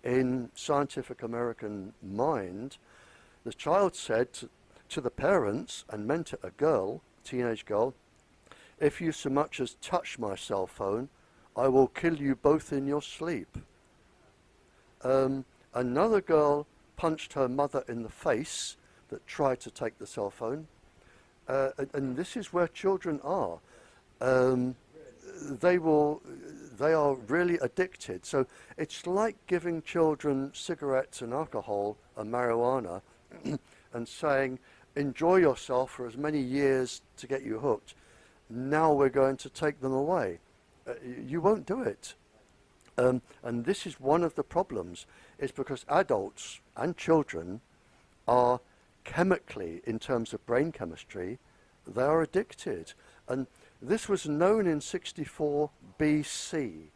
[SPEAKER 2] in Scientific American Mind, the child said to the parents, and meant it a girl, teenage girl, if you so much as touch my cell phone, I will kill you both in your sleep. Another girl punched her mother in the face that tried to take the cell phone. And this is where children are. They are really addicted. So it's like giving children cigarettes and alcohol and marijuana and saying, enjoy yourself for as many years to get you hooked. Now we're going to take them away. You won't do it. And this is one of the problems, is because adults and children are chemically, in terms of brain chemistry, they are addicted. And this was known in 64 BC.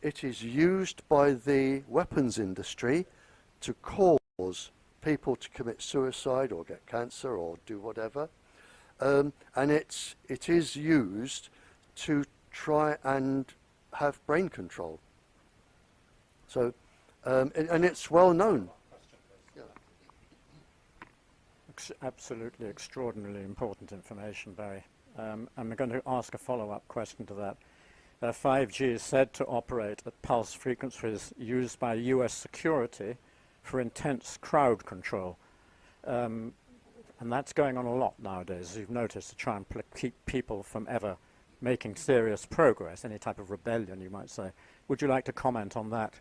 [SPEAKER 2] It is used by the weapons industry to cause people to commit suicide or get cancer or do whatever. And it is used to try and have brain control. So, and it's well known.
[SPEAKER 1] Absolutely extraordinarily important information, Barry. And we're going to ask a follow-up question to that. 5G is said to operate at pulse frequencies used by US security for intense crowd control. And that's going on a lot nowadays, as you've noticed, to try and keep people from ever making serious progress, any type of rebellion, you might say. Would you like to comment on that?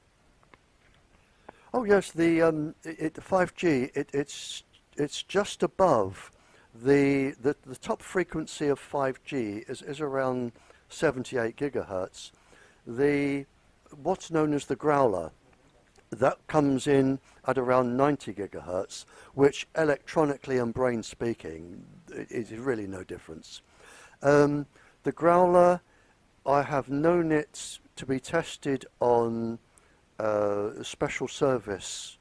[SPEAKER 2] Oh yes, the 5G, it's just above the top frequency of 5G is around 78 gigahertz. What's known as the growler, that comes in at around 90 gigahertz, which electronically and brain speaking is really no difference. The growler, I have known it to be tested on special service,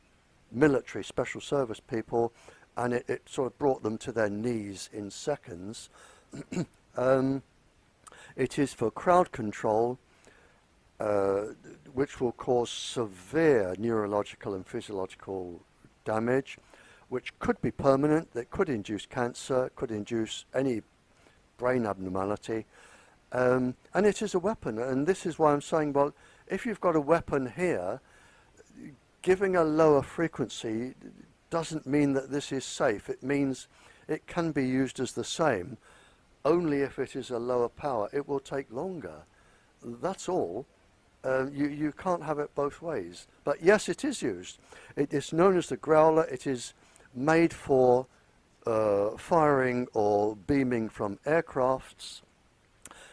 [SPEAKER 2] military special service people, and it sort of brought them to their knees in seconds. It is for crowd control, which will cause severe neurological and physiological damage, which could be permanent. That could induce cancer, could induce any brain abnormality, and it is a weapon. And this is why I'm saying, well, if you've got a weapon here, giving a lower frequency doesn't mean that this is safe. It means it can be used as the same, only if it is a lower power. It will take longer. That's all. You can't have it both ways. But yes, it is used. It is known as the growler. It is made for firing or beaming from aircrafts.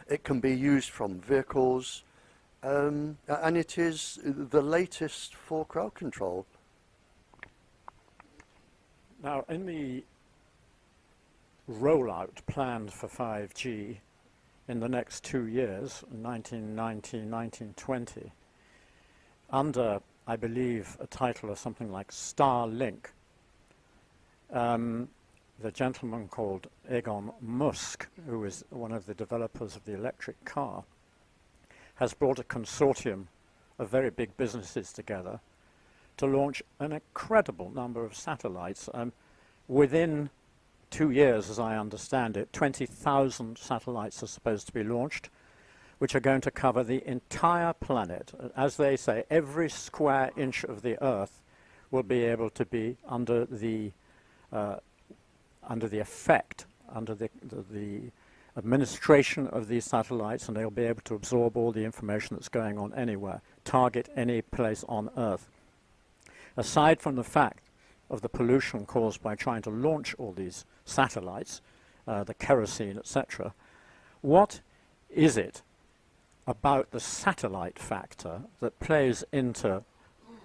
[SPEAKER 2] It can be used from vehicles. And it is the latest for crowd control.
[SPEAKER 1] Now, in the rollout planned for 5G in the next 2 years, 1919, 1920, under, I believe, a title of something like Starlink, the gentleman called Elon Musk, who is one of the developers of the electric car, has brought a consortium of very big businesses together to launch an incredible number of satellites. Within 2 years, as I understand it, 20,000 satellites are supposed to be launched, which are going to cover the entire planet. As they say, every square inch of the Earth will be able to be under the effect, under the administration of these satellites, and they'll be able to absorb all the information that's going on anywhere, target any place on Earth. Aside from the fact of the pollution caused by trying to launch all these satellites, the kerosene, etc., what is it about the satellite factor that plays into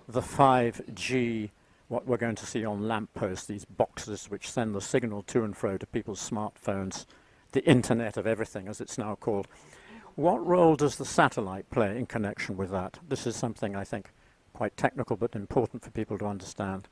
[SPEAKER 1] the 5G, what we're going to see on lampposts, these boxes which send the signal to and fro to people's smartphones, the internet of everything, as it's now called? What role does the satellite play in connection with that? This is something, I think, quite technical but important for people to understand.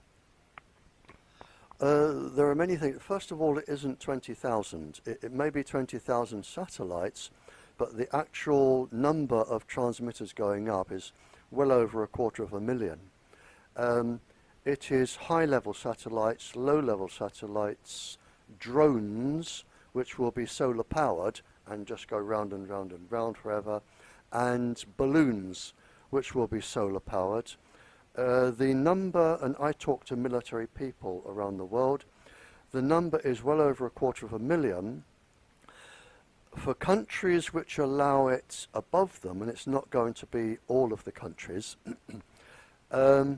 [SPEAKER 2] There are many things. First of all, it isn't 20,000. It may be 20,000 satellites, but the actual number of transmitters going up is well over 250,000. It is high-level satellites, low-level satellites, drones, which will be solar-powered and just go round and round and round forever, and balloons, which will be solar-powered. The number, and I talk to military people around the world, the number is well over 250,000. For countries which allow it above them, and it's not going to be all of the countries, the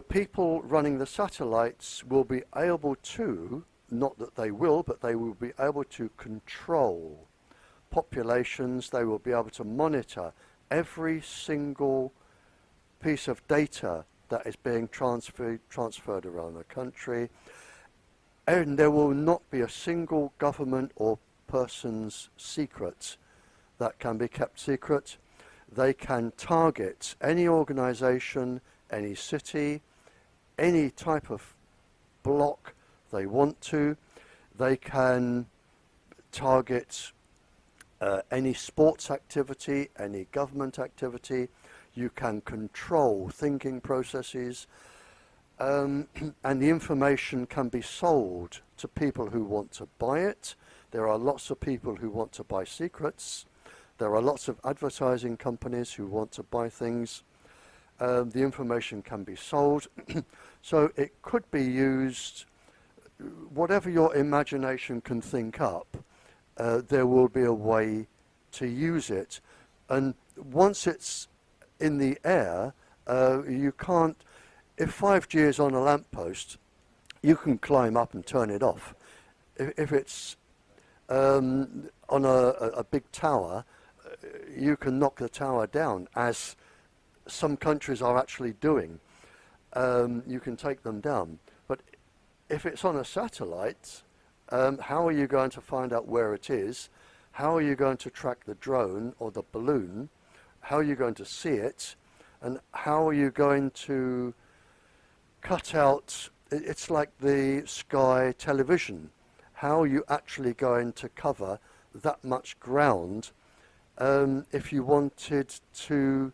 [SPEAKER 2] people running the satellites will be able to, not that they will, but they will be able to control populations. They will be able to monitor every single piece of data that is being transferred around the country, and there will not be a single government or person's secret that can be kept secret. They can target any organization, any city, any type of block they want to. They can target any sports activity, any government activity. You can control thinking processes, and the information can be sold to people who want to buy it. There are lots of people who want to buy secrets. There are lots of advertising companies who want to buy things. The information can be sold. So it could be used, whatever your imagination can think up, there will be a way to use it. And once it's in the air, you can't, if 5G is on a lamppost, you can climb up and turn it off. If it's on a big tower, you can knock the tower down, as some countries are actually doing. You can take them down. But if it's on a satellite, how are you going to find out where it is? How are you going to track the drone or the balloon? How are you going to see it? And how are you going to cut out, it's like the Sky television. How are you actually going to cover that much ground if you wanted to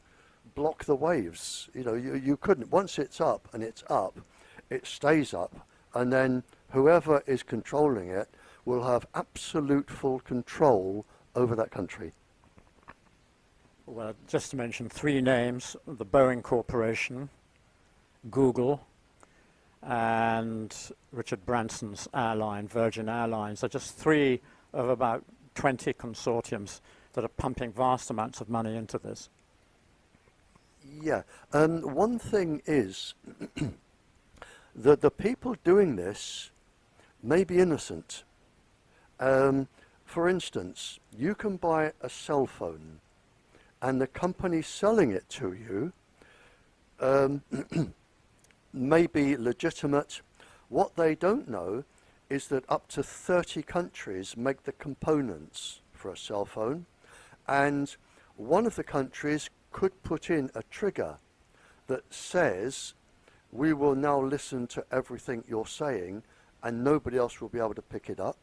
[SPEAKER 2] block the waves? You know, you couldn't. Once it's up and it's up, it stays up, and then whoever is controlling it will have absolute full control over that country.
[SPEAKER 1] Well, just to mention 3 names: the Boeing Corporation, Google, and Richard Branson's airline, Virgin Airlines, are just 3 of about 20 consortiums that are pumping vast amounts of money into this.
[SPEAKER 2] Yeah, one thing is that the people doing this may be innocent. For instance, you can buy a cell phone, and the company selling it to you may be legitimate. What they don't know is that up to 30 countries make the components for a cell phone, and one of the countries could put in a trigger that says, we will now listen to everything you're saying and nobody else will be able to pick it up.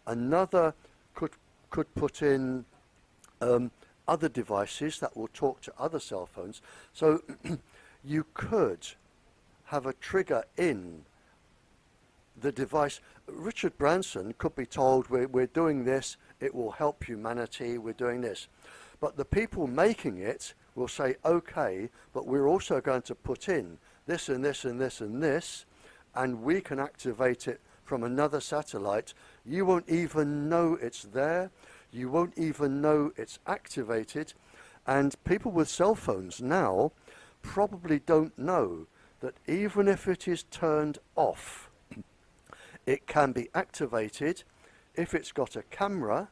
[SPEAKER 2] Another could put in other devices that will talk to other cell phones. So you could have a trigger in the device. Richard Branson could be told, we're doing this, it will help humanity, we're doing this. But the people making it will say, okay, but we're also going to put in this and this and this and this, and we can activate it from another satellite. You won't even know it's there. You won't even know it's activated. And people with cell phones now probably don't know that even if it is turned off, it can be activated. If it's got a camera,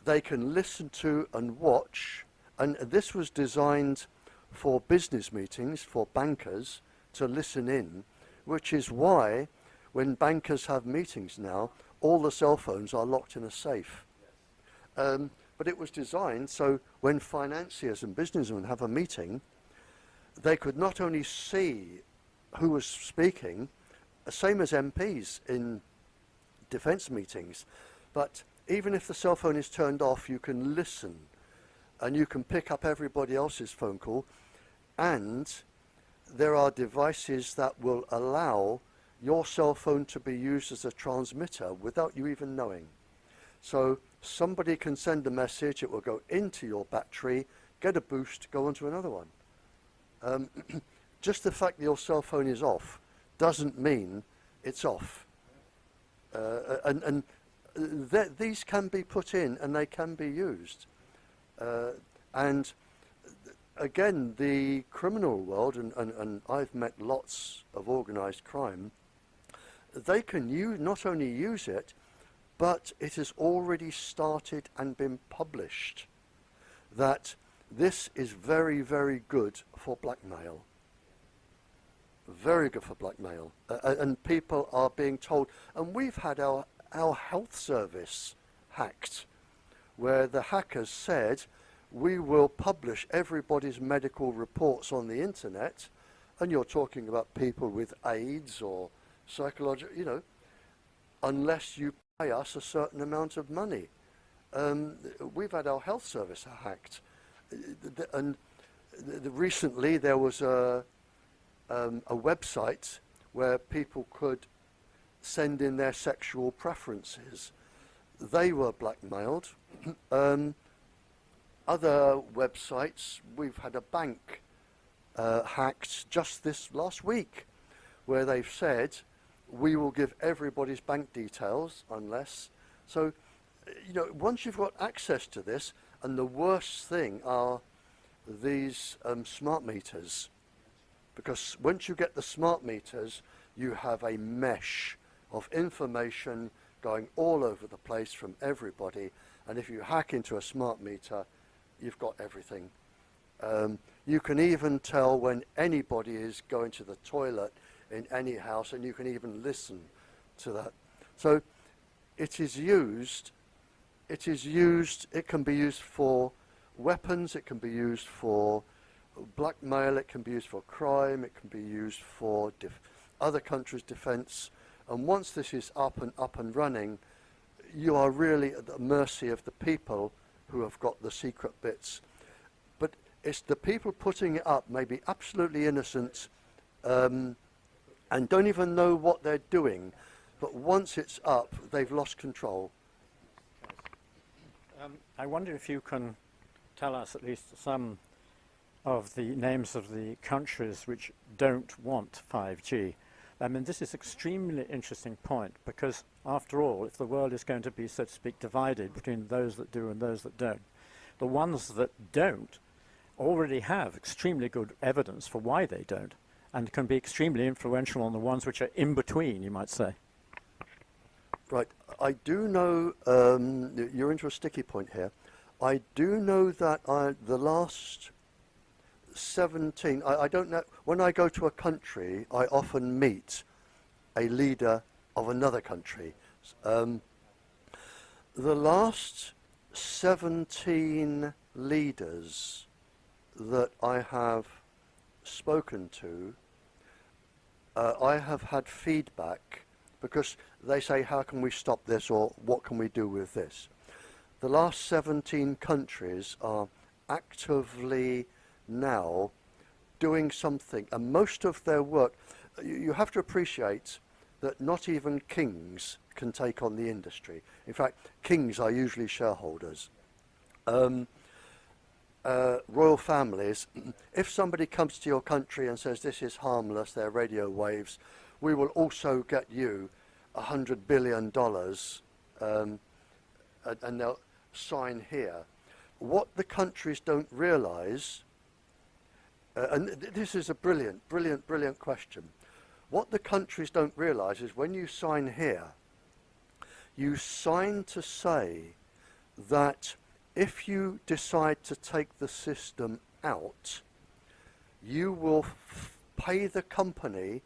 [SPEAKER 2] they can listen to and watch. And this was designed for business meetings, for bankers to listen in, which is why when bankers have meetings now, all the cell phones are locked in a safe. But it was designed so when financiers and businessmen have a meeting, they could not only see who was speaking, same as MPs in defence meetings, but even if the cell phone is turned off, you can listen and you can pick up everybody else's phone call, and there are devices that will allow your cell phone to be used as a transmitter without you even knowing. So somebody can send a message, it will go into your battery, get a boost, go on to another one. Just the fact that your cell phone is off doesn't mean it's off. These can be put in and they can be used. And again, the criminal world, and I've met lots of organised crime, they can not only use it, but it has already started and been published that this is very, very good for blackmail. Very good for blackmail. And people are being told, and we've had our health service hacked, where the hackers said, we will publish everybody's medical reports on the internet, and you're talking about people with AIDS or psychological, unless you pay us a certain amount of money. we've had our health service hacked. And recently there was a website where people could send in their sexual preferences. They were blackmailed. Other websites, we've had a bank hacked just this last week, where they've said, we will give everybody's bank details unless. So, you know, once you've got access to this, and the worst thing are these smart meters, because once you get the smart meters, you have a mesh of information going all over the place from everybody, and if you hack into a smart meter, you've got everything. You can even tell when anybody is going to the toilet in any house, and you can even listen to that. So it can be used for weapons, it can be used for blackmail, it can be used for crime, it can be used for other countries' defense. And once this is up and running, you are really at the mercy of the people who have got the secret bits. But it's the people putting it up may be absolutely innocent and don't even know what they're doing. But once it's up, they've lost control.
[SPEAKER 1] I wonder if you can tell us at least some of the names of the countries which don't want 5G. I mean, this is an extremely interesting point, because after all, if the world is going to be, so to speak, divided between those that do and those that don't, the ones that don't already have extremely good evidence for why they don't, and can be extremely influential on the ones which are in between, you might say.
[SPEAKER 2] Right, I do know, you're into a sticky point here. I do know that the last 17, I don't know, when I go to a country, I often meet a leader of another country. The last 17 leaders that I have spoken to, I have had feedback, because they say, how can we stop this, or what can we do with this? The last 17 countries are actively now doing something, and most of their work, you have to appreciate that not even kings can take on the industry. In fact, kings are usually shareholders. Royal families, if somebody comes to your country and says this is harmless, they're radio waves, we will also get you $100 billion, and they'll sign here. What the countries don't realise, and this is a brilliant question. What the countries don't realise is when you sign here, you sign to say that if you decide to take the system out, you will pay the company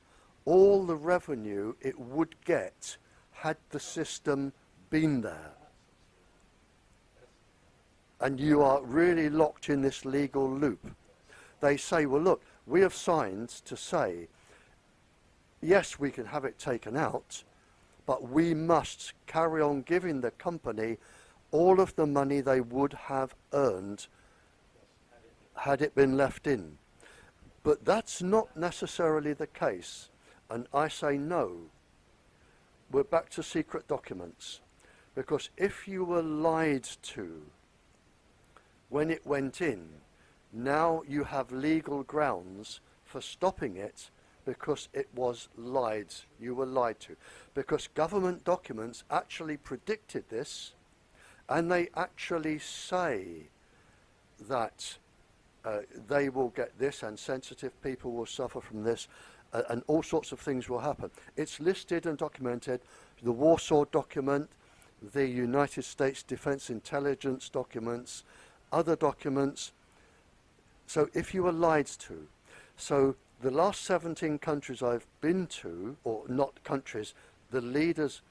[SPEAKER 2] all the revenue it would get had the system been there. And you are really locked in this legal loop. They say, well, look, we have signed to say, yes, we can have it taken out, but we must carry on giving the company all of the money they would have earned had it been left in. But that's not necessarily the case. And I say no. We're back to secret documents. Because if you were lied to when it went in, now you have legal grounds for stopping it, because it was lied. You were lied to. Because government documents actually predicted this, and they actually say that they will get this, and sensitive people will suffer from this, and all sorts of things will happen. It's listed and documented. The Warsaw document, the United States Defense Intelligence documents, other documents. So if you were lied to, so the last 17 countries I've been to, or not countries, the leaders,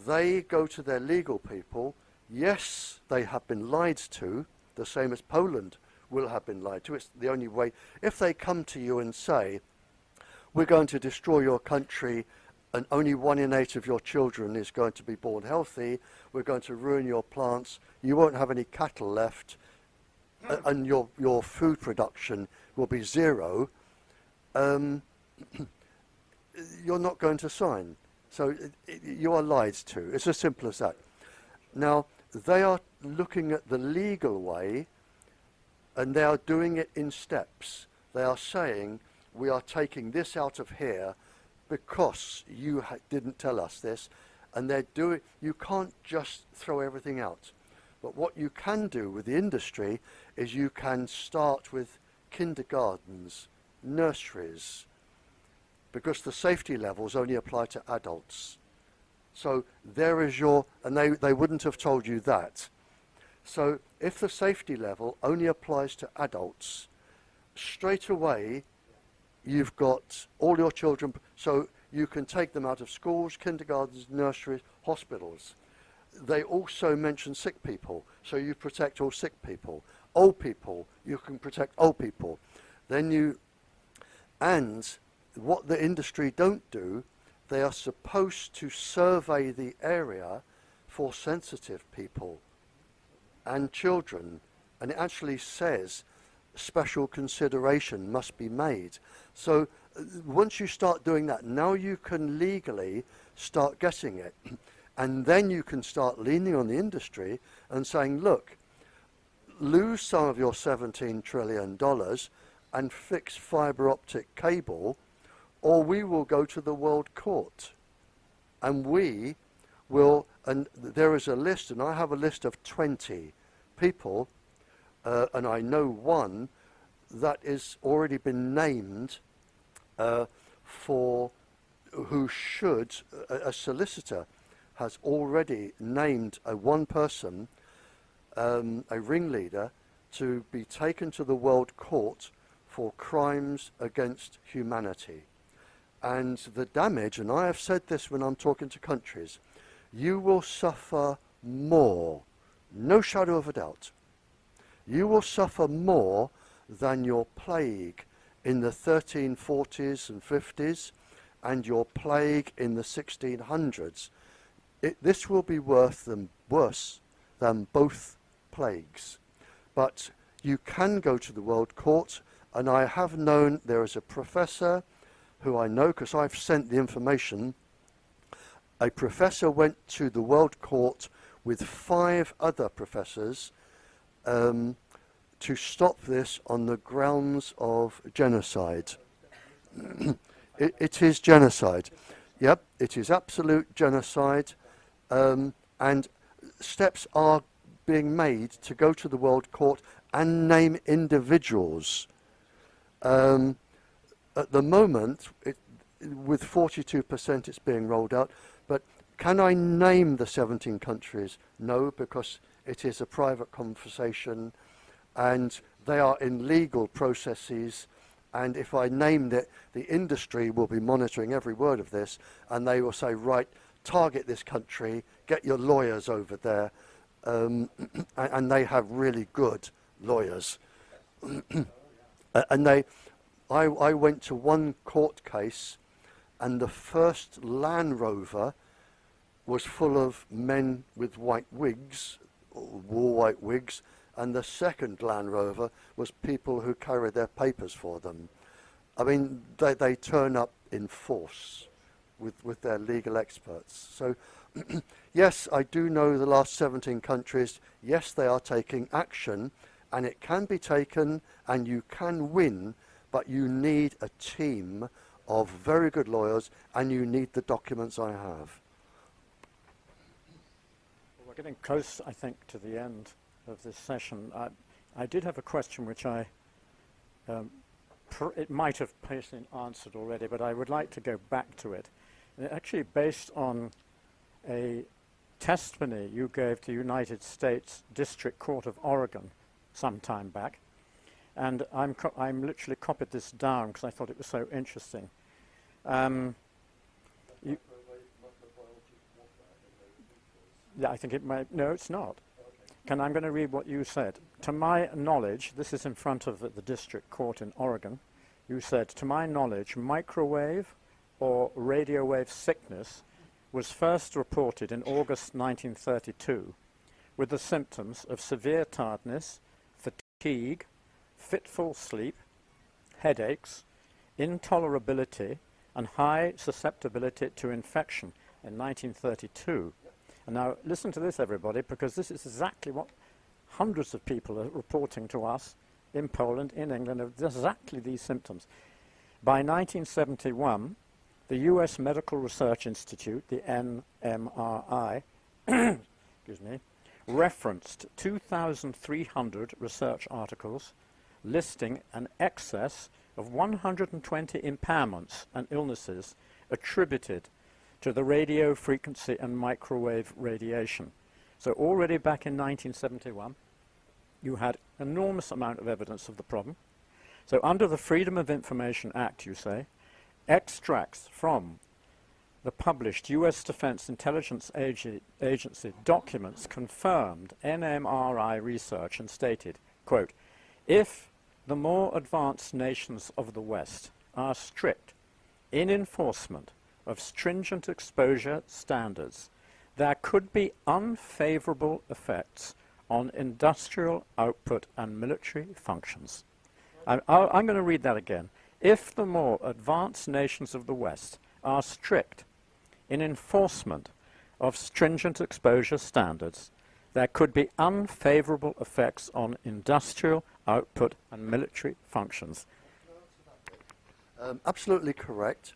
[SPEAKER 2] they go to their legal people. Yes, they have been lied to, the same as Poland will have been lied to. It's the only way. If they come to you and say, we're going to destroy your country and only 1 in 8 of your children is going to be born healthy. We're going to ruin your plants. You won't have any cattle left, and your food production will be zero. You're not going to sign. So you are lied to. It's as simple as that. Now, they are looking at the legal way, and they are doing it in steps. They are saying, we are taking this out of here because you didn't tell us this, and they're doing. You can't just throw everything out. But what you can do with the industry is you can start with kindergartens, nurseries, because the safety levels only apply to adults. So there is your, and they wouldn't have told you that. So if the safety level only applies to adults, straight away you've got all your children, so you can take them out of schools, kindergartens, nurseries, hospitals. They also mention sick people, so you protect all sick people. Old people, you can protect old people. Then you, and what the industry don't do, they are supposed to survey the area for sensitive people and children, and it actually says special consideration must be made. So once you start doing that, now you can legally start getting it. And then you can start leaning on the industry and saying, look, lose some of your $17 trillion and fix fibre optic cable, or we will go to the World Court. And we will, and there is a list, and I have a list of 20 people, and I know one that is already been named for who should, a solicitor has already named one person, a ringleader, to be taken to the World Court for crimes against humanity. And the damage, and I have said this when I'm talking to countries, you will suffer more, no shadow of a doubt. You will suffer more than your plague in the 1340s and 50s and your plague in the 1600s. This will be worse than both plagues. But you can go to the World Court, and I have known there is a professor who I know because I've sent the information. A professor went to the World Court with 5 other professors to stop this on the grounds of genocide. It is genocide. Yep, it is absolute genocide. And steps are being made to go to the World Court and name individuals. At the moment, with 42% it's being rolled out, but can I name the 17 countries? No, because it is a private conversation and they are in legal processes, and if I named it, the industry will be monitoring every word of this, and they will say, right, target this country, get your lawyers over there, and they have really good lawyers. And I went to one court case, and the first Land Rover was full of men with white wigs, wore white wigs, and the second Land Rover was people who carried their papers for them. I mean, they turn up in force with their legal experts. So, yes, I do know the last 17 countries, yes, they are taking action, and it can be taken, and you can win, but you need a team of very good lawyers, and you need the documents I have.
[SPEAKER 1] We're getting close, I think, to the end of this session. I did have a question which it might have partially answered already, but I would like to go back to it. And actually based on a testimony you gave to United States District Court of Oregon some time back, and I'm literally copied this down because I thought it was so interesting. Yeah, I think it might. No, it's not. I'm going to read what you said. To my knowledge, this is in front of the District Court in Oregon. You said, to my knowledge, microwave or radio wave sickness was first reported in August 1932 with the symptoms of severe tiredness, fatigue, fitful sleep, headaches, intolerability, and high susceptibility to infection in 1932. And now listen to this, everybody, because this is exactly what hundreds of people are reporting to us in Poland, in England, of exactly these symptoms. By 1971, the US Medical Research Institute, the NMRI, excuse me, referenced 2,300 research articles listing an excess of 120 impairments and illnesses attributed to the radio frequency and microwave radiation. So already back in 1971, you had enormous amount of evidence of the problem. So under the Freedom of Information Act, you say, extracts from the published US Defense Intelligence Agency documents confirmed NMRI research and stated, quote, if the more advanced nations of the West are strict in enforcement of stringent exposure standards, there could be unfavorable effects on industrial output and military functions. I'm going to read that again. If the more advanced nations of the West are strict in enforcement of stringent exposure standards, there could be unfavorable effects on industrial output and military functions.
[SPEAKER 2] Absolutely correct.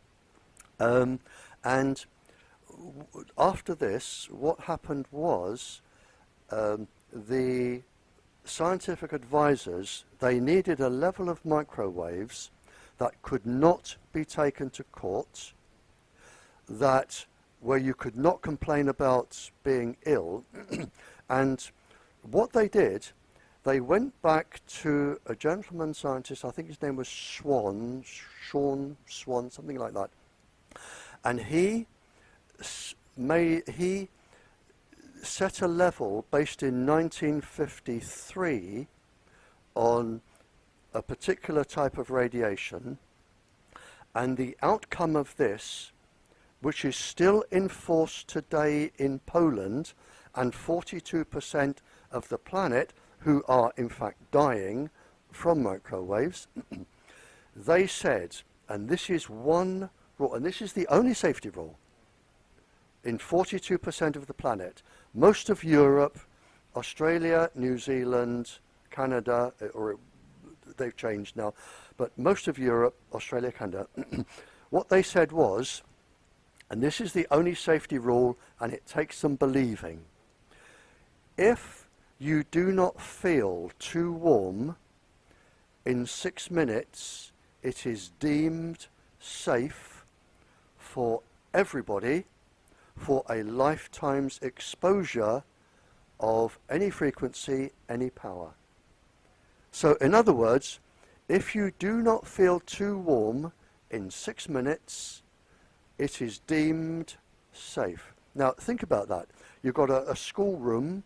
[SPEAKER 2] And after this, what happened was the scientific advisors, they needed a level of microwaves that could not be taken to court, that where you could not complain about being ill. And what they did, they went back to a gentleman scientist, I think his name was Sean Swan, something like that. And he set a level based in 1953 on a particular type of radiation, and the outcome of this, which is still in force today in Poland, and 42% of the planet who are in fact dying from microwaves, they said, and this is one rule, and this is the only safety rule, in 42% of the planet, most of Europe, Australia, New Zealand, Canada, or they've changed now, but most of Europe, Australia, Canada, what they said was, and this is the only safety rule, and it takes some believing, if you do not feel too warm in 6 minutes, it is deemed safe for everybody for a lifetime's exposure of any frequency, any power. So in other words, if you do not feel too warm in 6 minutes, it is deemed safe. Now think about that. You've got a schoolroom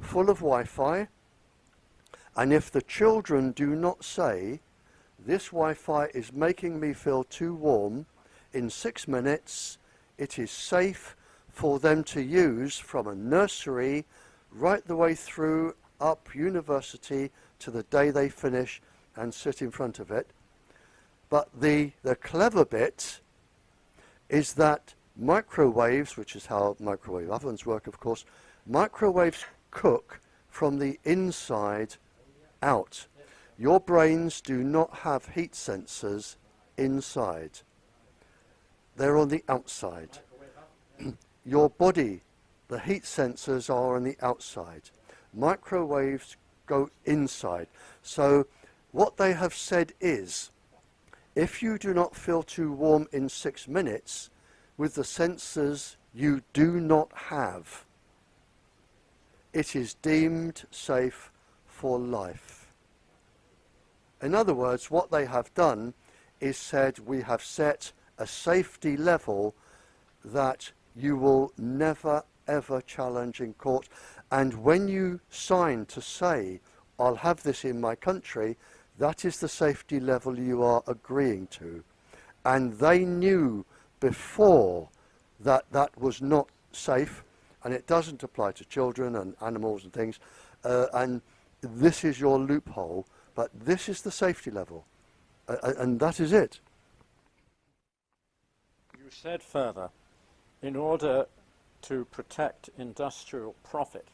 [SPEAKER 2] full of Wi-Fi, and if the children do not say, this Wi-Fi is making me feel too warm, in 6 minutes it is safe for them to use from a nursery right the way through up university to the day they finish and sit in front of it. But the clever bit is that microwaves, which is how microwave ovens work, of course, microwaves cook from the inside out. Your brains do not have heat sensors inside. They're on the outside. Your body, the heat sensors are on the outside. Microwaves go inside. So what they have said is, if you do not feel too warm in 6 minutes with the sensors you do not have, it is deemed safe for life. In other words, what they have done is said, we have set a safety level that you will never ever challenge in court. And when you sign to say, I'll have this in my country, that is the safety level you are agreeing to. And they knew before that was not safe, and it doesn't apply to children and animals and things, and this is your loophole, but this is the safety level, and that is it.
[SPEAKER 1] You said further, in order to protect industrial profit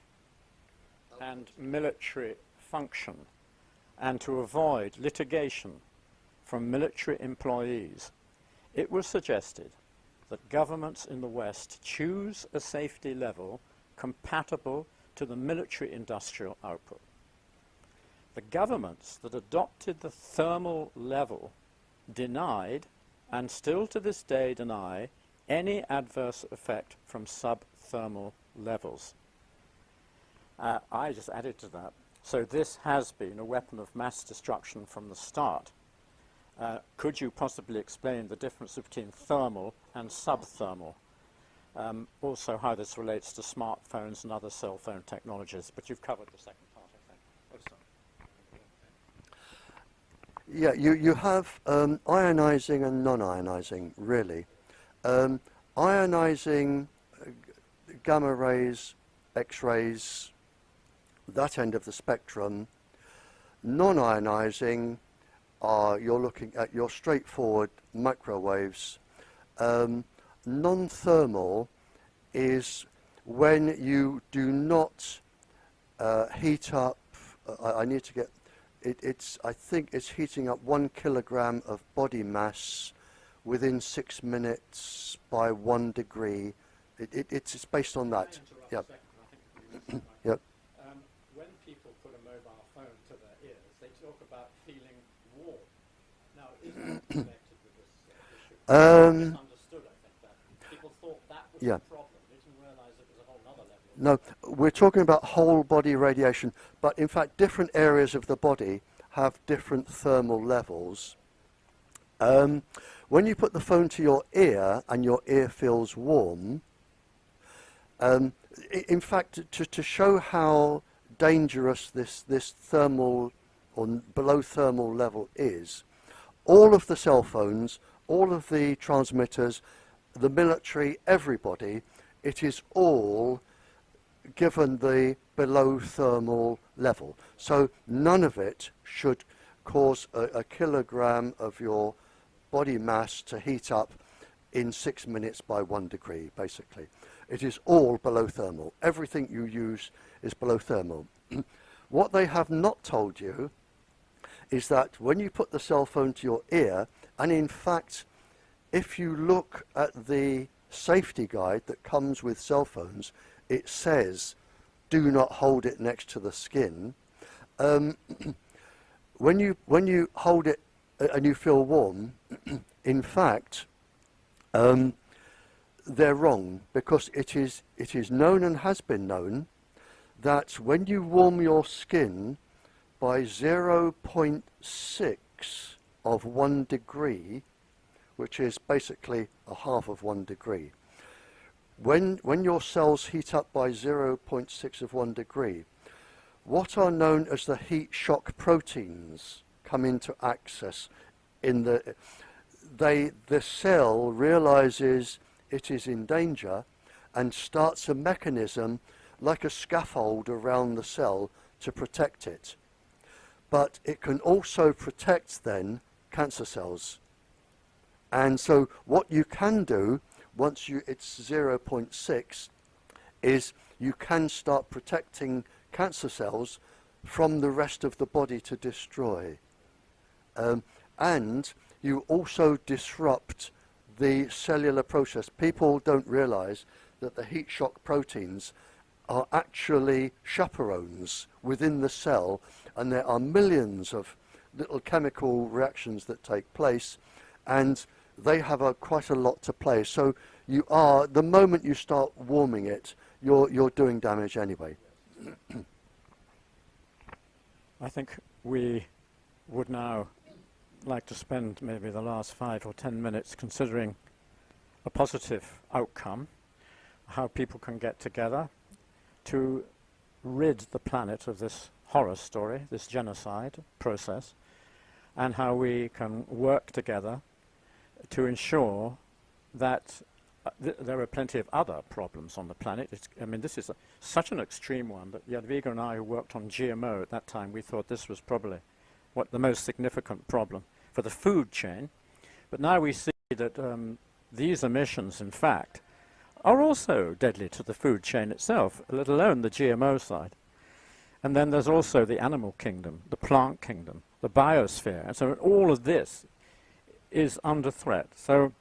[SPEAKER 1] and military function, and to avoid litigation from military employees, it was suggested that governments in the West choose a safety level compatible to the military industrial output. The governments that adopted the thermal level denied, and still to this day deny, any adverse effect from subthermal levels. I just added to that. So this has been a weapon of mass destruction from the start. Could you possibly explain the difference between thermal and subthermal? Also how this relates to smartphones and other cell phone technologies, but you've covered the second part, I think. Oh, sorry.
[SPEAKER 2] Yeah, you have ionizing and non-ionizing, really. Ionizing, gamma rays, X-rays, that end of the spectrum. Non-ionizing are, you're looking at your straightforward microwaves. Non-thermal is when you do not heat up, I need to get, I think it's heating up 1 kilogram of body mass within 6 minutes by 1 degree. It's based on that. Yep. Yep.
[SPEAKER 1] When people put a mobile phone to their ears, they talk about feeling warm. Now, is that connected with this issue? Misunderstood, I think, that. People thought that was the problem. They didn't realize it was a whole other level.
[SPEAKER 2] No, we're talking about whole body radiation, but in fact different areas of the body have different thermal levels. When you put the phone to your ear and your ear feels warm, in fact, to show how dangerous this thermal or below thermal level is, all of the cell phones, all of the transmitters, the military, everybody, it is all given the below thermal level. So none of it should cause a kilogram of your body mass to heat up in 6 minutes by 1 degree, basically. It is all below thermal. Everything you use is below thermal. What they have not told you is that when you put the cell phone to your ear, and in fact, if you look at the safety guide that comes with cell phones, it says, do not hold it next to the skin. When you hold it and you feel warm, in fact, they're wrong, because it is known and has been known that when you warm your skin by 0.6 of 1 degree, which is basically a half of 1 degree, when your cells heat up by 0.6 of 1 degree, what are known as the heat shock proteins come into access. The cell realizes it is in danger and starts a mechanism like a scaffold around the cell to protect it. But it can also protect then cancer cells. And so what you can do once it's 0.6 is you can start protecting cancer cells from the rest of the body to destroy. And you also disrupt the cellular process. People don't realize that the heat shock proteins are actually chaperones within the cell, and there are millions of little chemical reactions that take place, and they have quite a lot to play. So the moment you start warming it, you're doing damage anyway.
[SPEAKER 1] I think we would now like to spend maybe the last 5 or 10 minutes considering a positive outcome, how people can get together to rid the planet of this horror story, this genocide process, and how we can work together to ensure that there are plenty of other problems on the planet. I mean, this is such an extreme one that Jadwiga and I, who worked on GMO at that time, we thought this was probably the most significant problem for the food chain. But now we see that these emissions, in fact, are also deadly to the food chain itself, let alone the GMO side. And then there's also the animal kingdom, the plant kingdom, the biosphere. And so all of this is under threat. So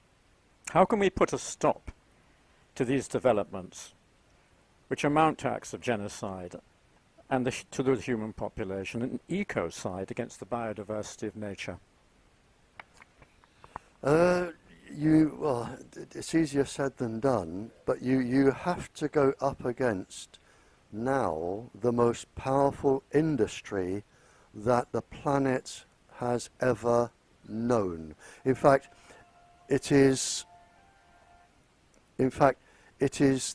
[SPEAKER 1] how can we put a stop to these developments, which amount to acts of genocide and to the human population, an ecocide against the biodiversity of nature?
[SPEAKER 2] Well, it's easier said than done, but you have to go up against now the most powerful industry that the planet has ever known. In fact, the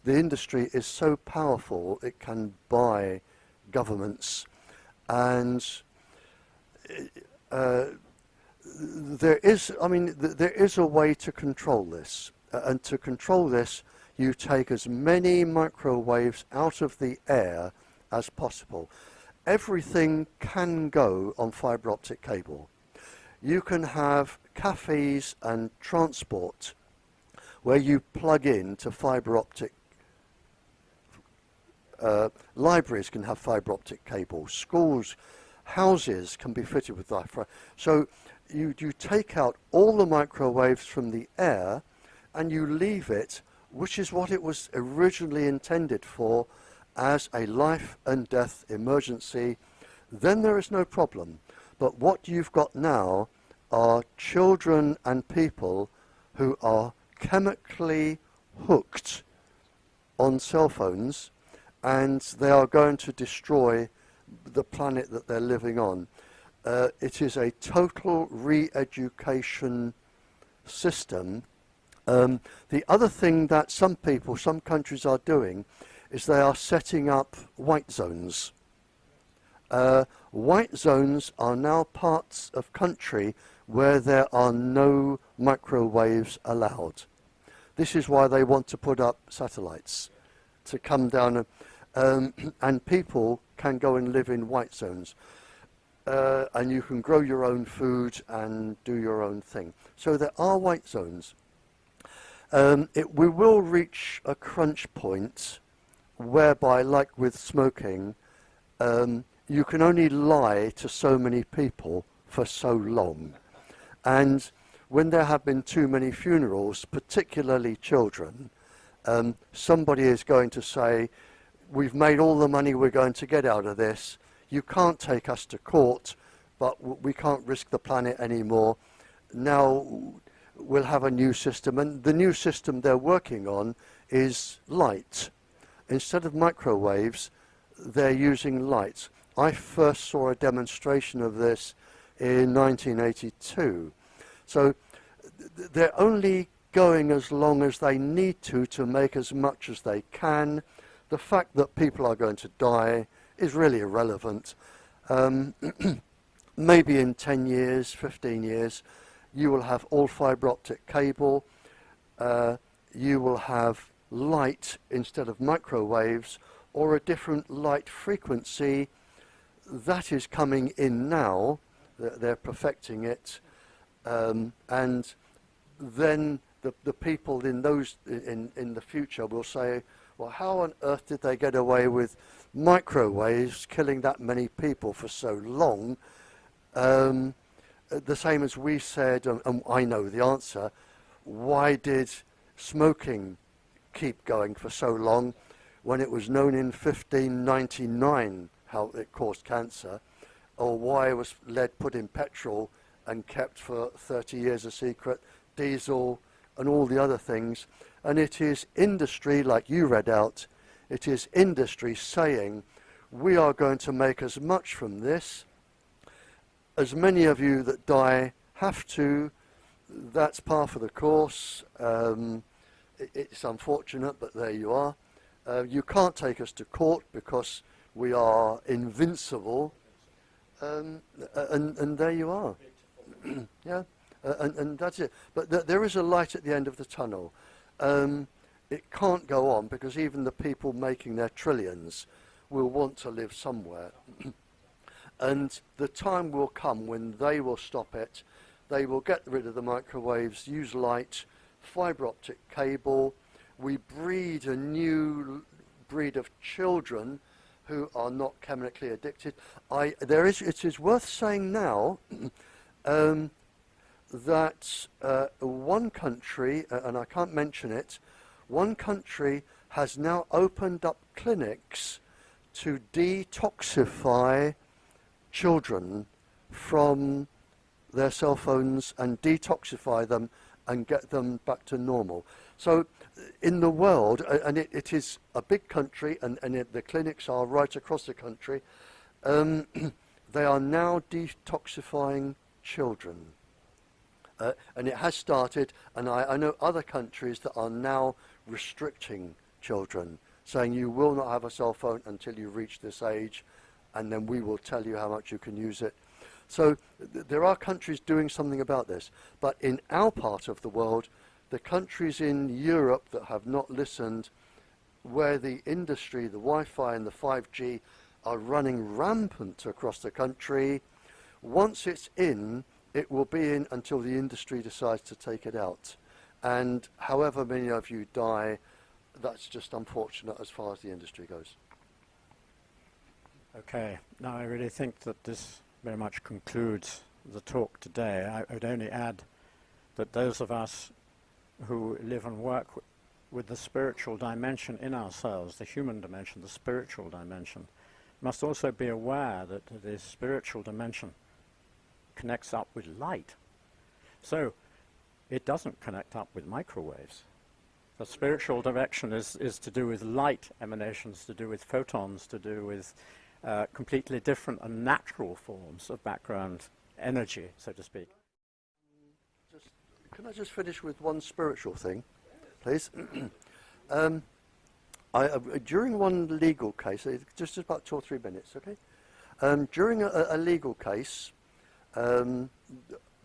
[SPEAKER 2] industry is so powerful it can buy governments, and there is a way to control this, and to control this you take as many microwaves out of the air as possible. Everything can go on fibre optic cable. You can have cafes and transport where you plug in to fibre optic. Libraries can have fibre optic cable. Schools, houses can be fitted with that. So you take out all the microwaves from the air and you leave it, which is what it was originally intended for, as a life and death emergency. Then there is no problem. But what you've got now are children and people who are chemically hooked on cell phones, and they are going to destroy the planet that they're living on. It is a total re-education system. The other thing that some countries are doing is they are setting up white zones. White zones are now parts of country where there are no microwaves allowed. This is why they want to put up satellites to come down, and people can go and live in white zones. And you can grow your own food and do your own thing. So there are white zones. We will reach a crunch point whereby, like with smoking, you can only lie to so many people for so long. And when there have been too many funerals, particularly children, somebody is going to say, we've made all the money we're going to get out of this. You can't take us to court, but we can't risk the planet anymore. Now we'll have a new system. And the new system they're working on is light. Instead of microwaves, they're using light. I first saw a demonstration of this in 1982. So they're only going as long as they need to make as much as they can. The fact that people are going to die is really irrelevant. Maybe in 10 years, 15 years, you will have all fibre optic cable. You will have light instead of microwaves, or a different light frequency. That is coming in now. They're perfecting it. And then the people in the future will say, well, how on earth did they get away with microwaves killing that many people for so long? The same as we said, and I know the answer, why did smoking keep going for so long when it was known in 1599 how it caused cancer? Or why was lead put in petrol and kept for 30 years a secret, diesel and all the other things? And it is industry, like you read out, it is industry saying, we are going to make as much from this. As many of you that die have to, that's par for the course. It's unfortunate, but there you are. You can't take us to court because we are invincible. And there you are. Yeah. And that's it. But there is a light at the end of the tunnel. It can't go on because even the people making their trillions will want to live somewhere. And the time will come when they will stop it. They will get rid of the microwaves, use light, fibre optic cable. We breed a new breed of children who are not chemically addicted. It is worth saying now that one country, and I can't mention it, one country has now opened up clinics to detoxify children from their cell phones and detoxify them and get them back to normal. So in the world, and it is a big country, and the clinics are right across the country, they are now detoxifying children. And it has started, and I know other countries that are now restricting children, saying you will not have a cell phone until you reach this age, and then we will tell you how much you can use it. So there are countries doing something about this. But in our part of the world, the countries in Europe that have not listened, where the industry, the Wi-Fi and the 5G are running rampant across the country, once it's in, it will be in until the industry decides to take it out. And however many of you die, that's just unfortunate as far as the industry goes.
[SPEAKER 1] Okay, now I really think that this very much concludes the talk today. I would only add that those of us who live and work with the spiritual dimension in ourselves, the human dimension, the spiritual dimension, must also be aware that the spiritual dimension connects up with light. So it doesn't connect up with microwaves. The spiritual direction is to do with light emanations, to do with photons, to do with completely different and natural forms of background energy, so to speak.
[SPEAKER 2] Can I just finish with one spiritual thing, please? During one legal case, just about 2 or 3 minutes, okay? During a legal case,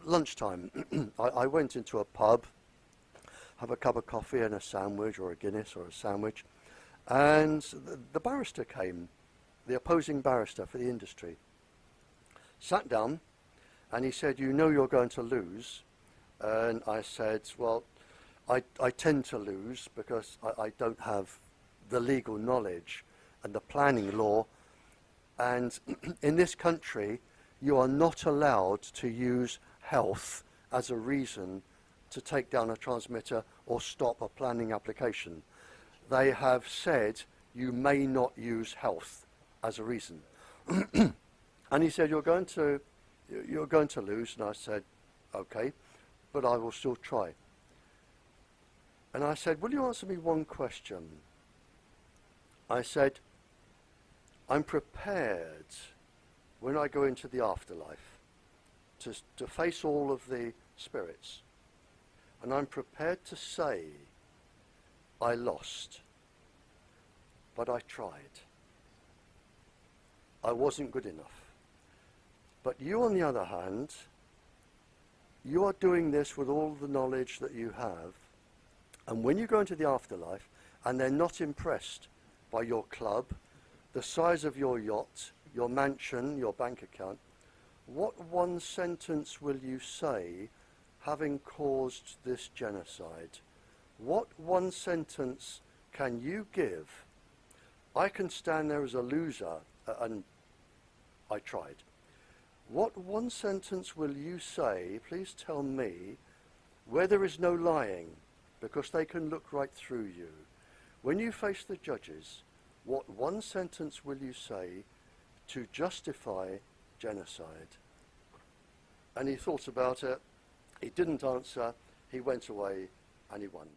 [SPEAKER 2] lunchtime, I went into a pub, have a cup of coffee and a sandwich, or a Guinness or a sandwich, and the barrister came, the opposing barrister for the industry, sat down, and he said, "You know you're going to lose." And I said, "Well, I tend to lose because I don't have the legal knowledge and the planning law, and in this country you are not allowed to use health as a reason to take down a transmitter or stop a planning application. They have said you may not use health as a reason." And he said, you're going to lose." And I said, "Okay, but I will still try." And I said, "Will you answer me one question?" I said, "I'm prepared when I go into the afterlife to face all of the spirits, and I'm prepared to say I lost, but I tried. I wasn't good enough. But you, on the other hand, you are doing this with all the knowledge that you have, and when you go into the afterlife and they're not impressed by your club, the size of your yacht, your mansion, your bank account, what one sentence will you say having caused this genocide? What one sentence can you give? I can stand there as a loser and I tried. What one sentence will you say, please tell me, where there is no lying, because they can look right through you? When you face the judges, what one sentence will you say to justify genocide?" And he thought about it, he didn't answer, he went away, and he won.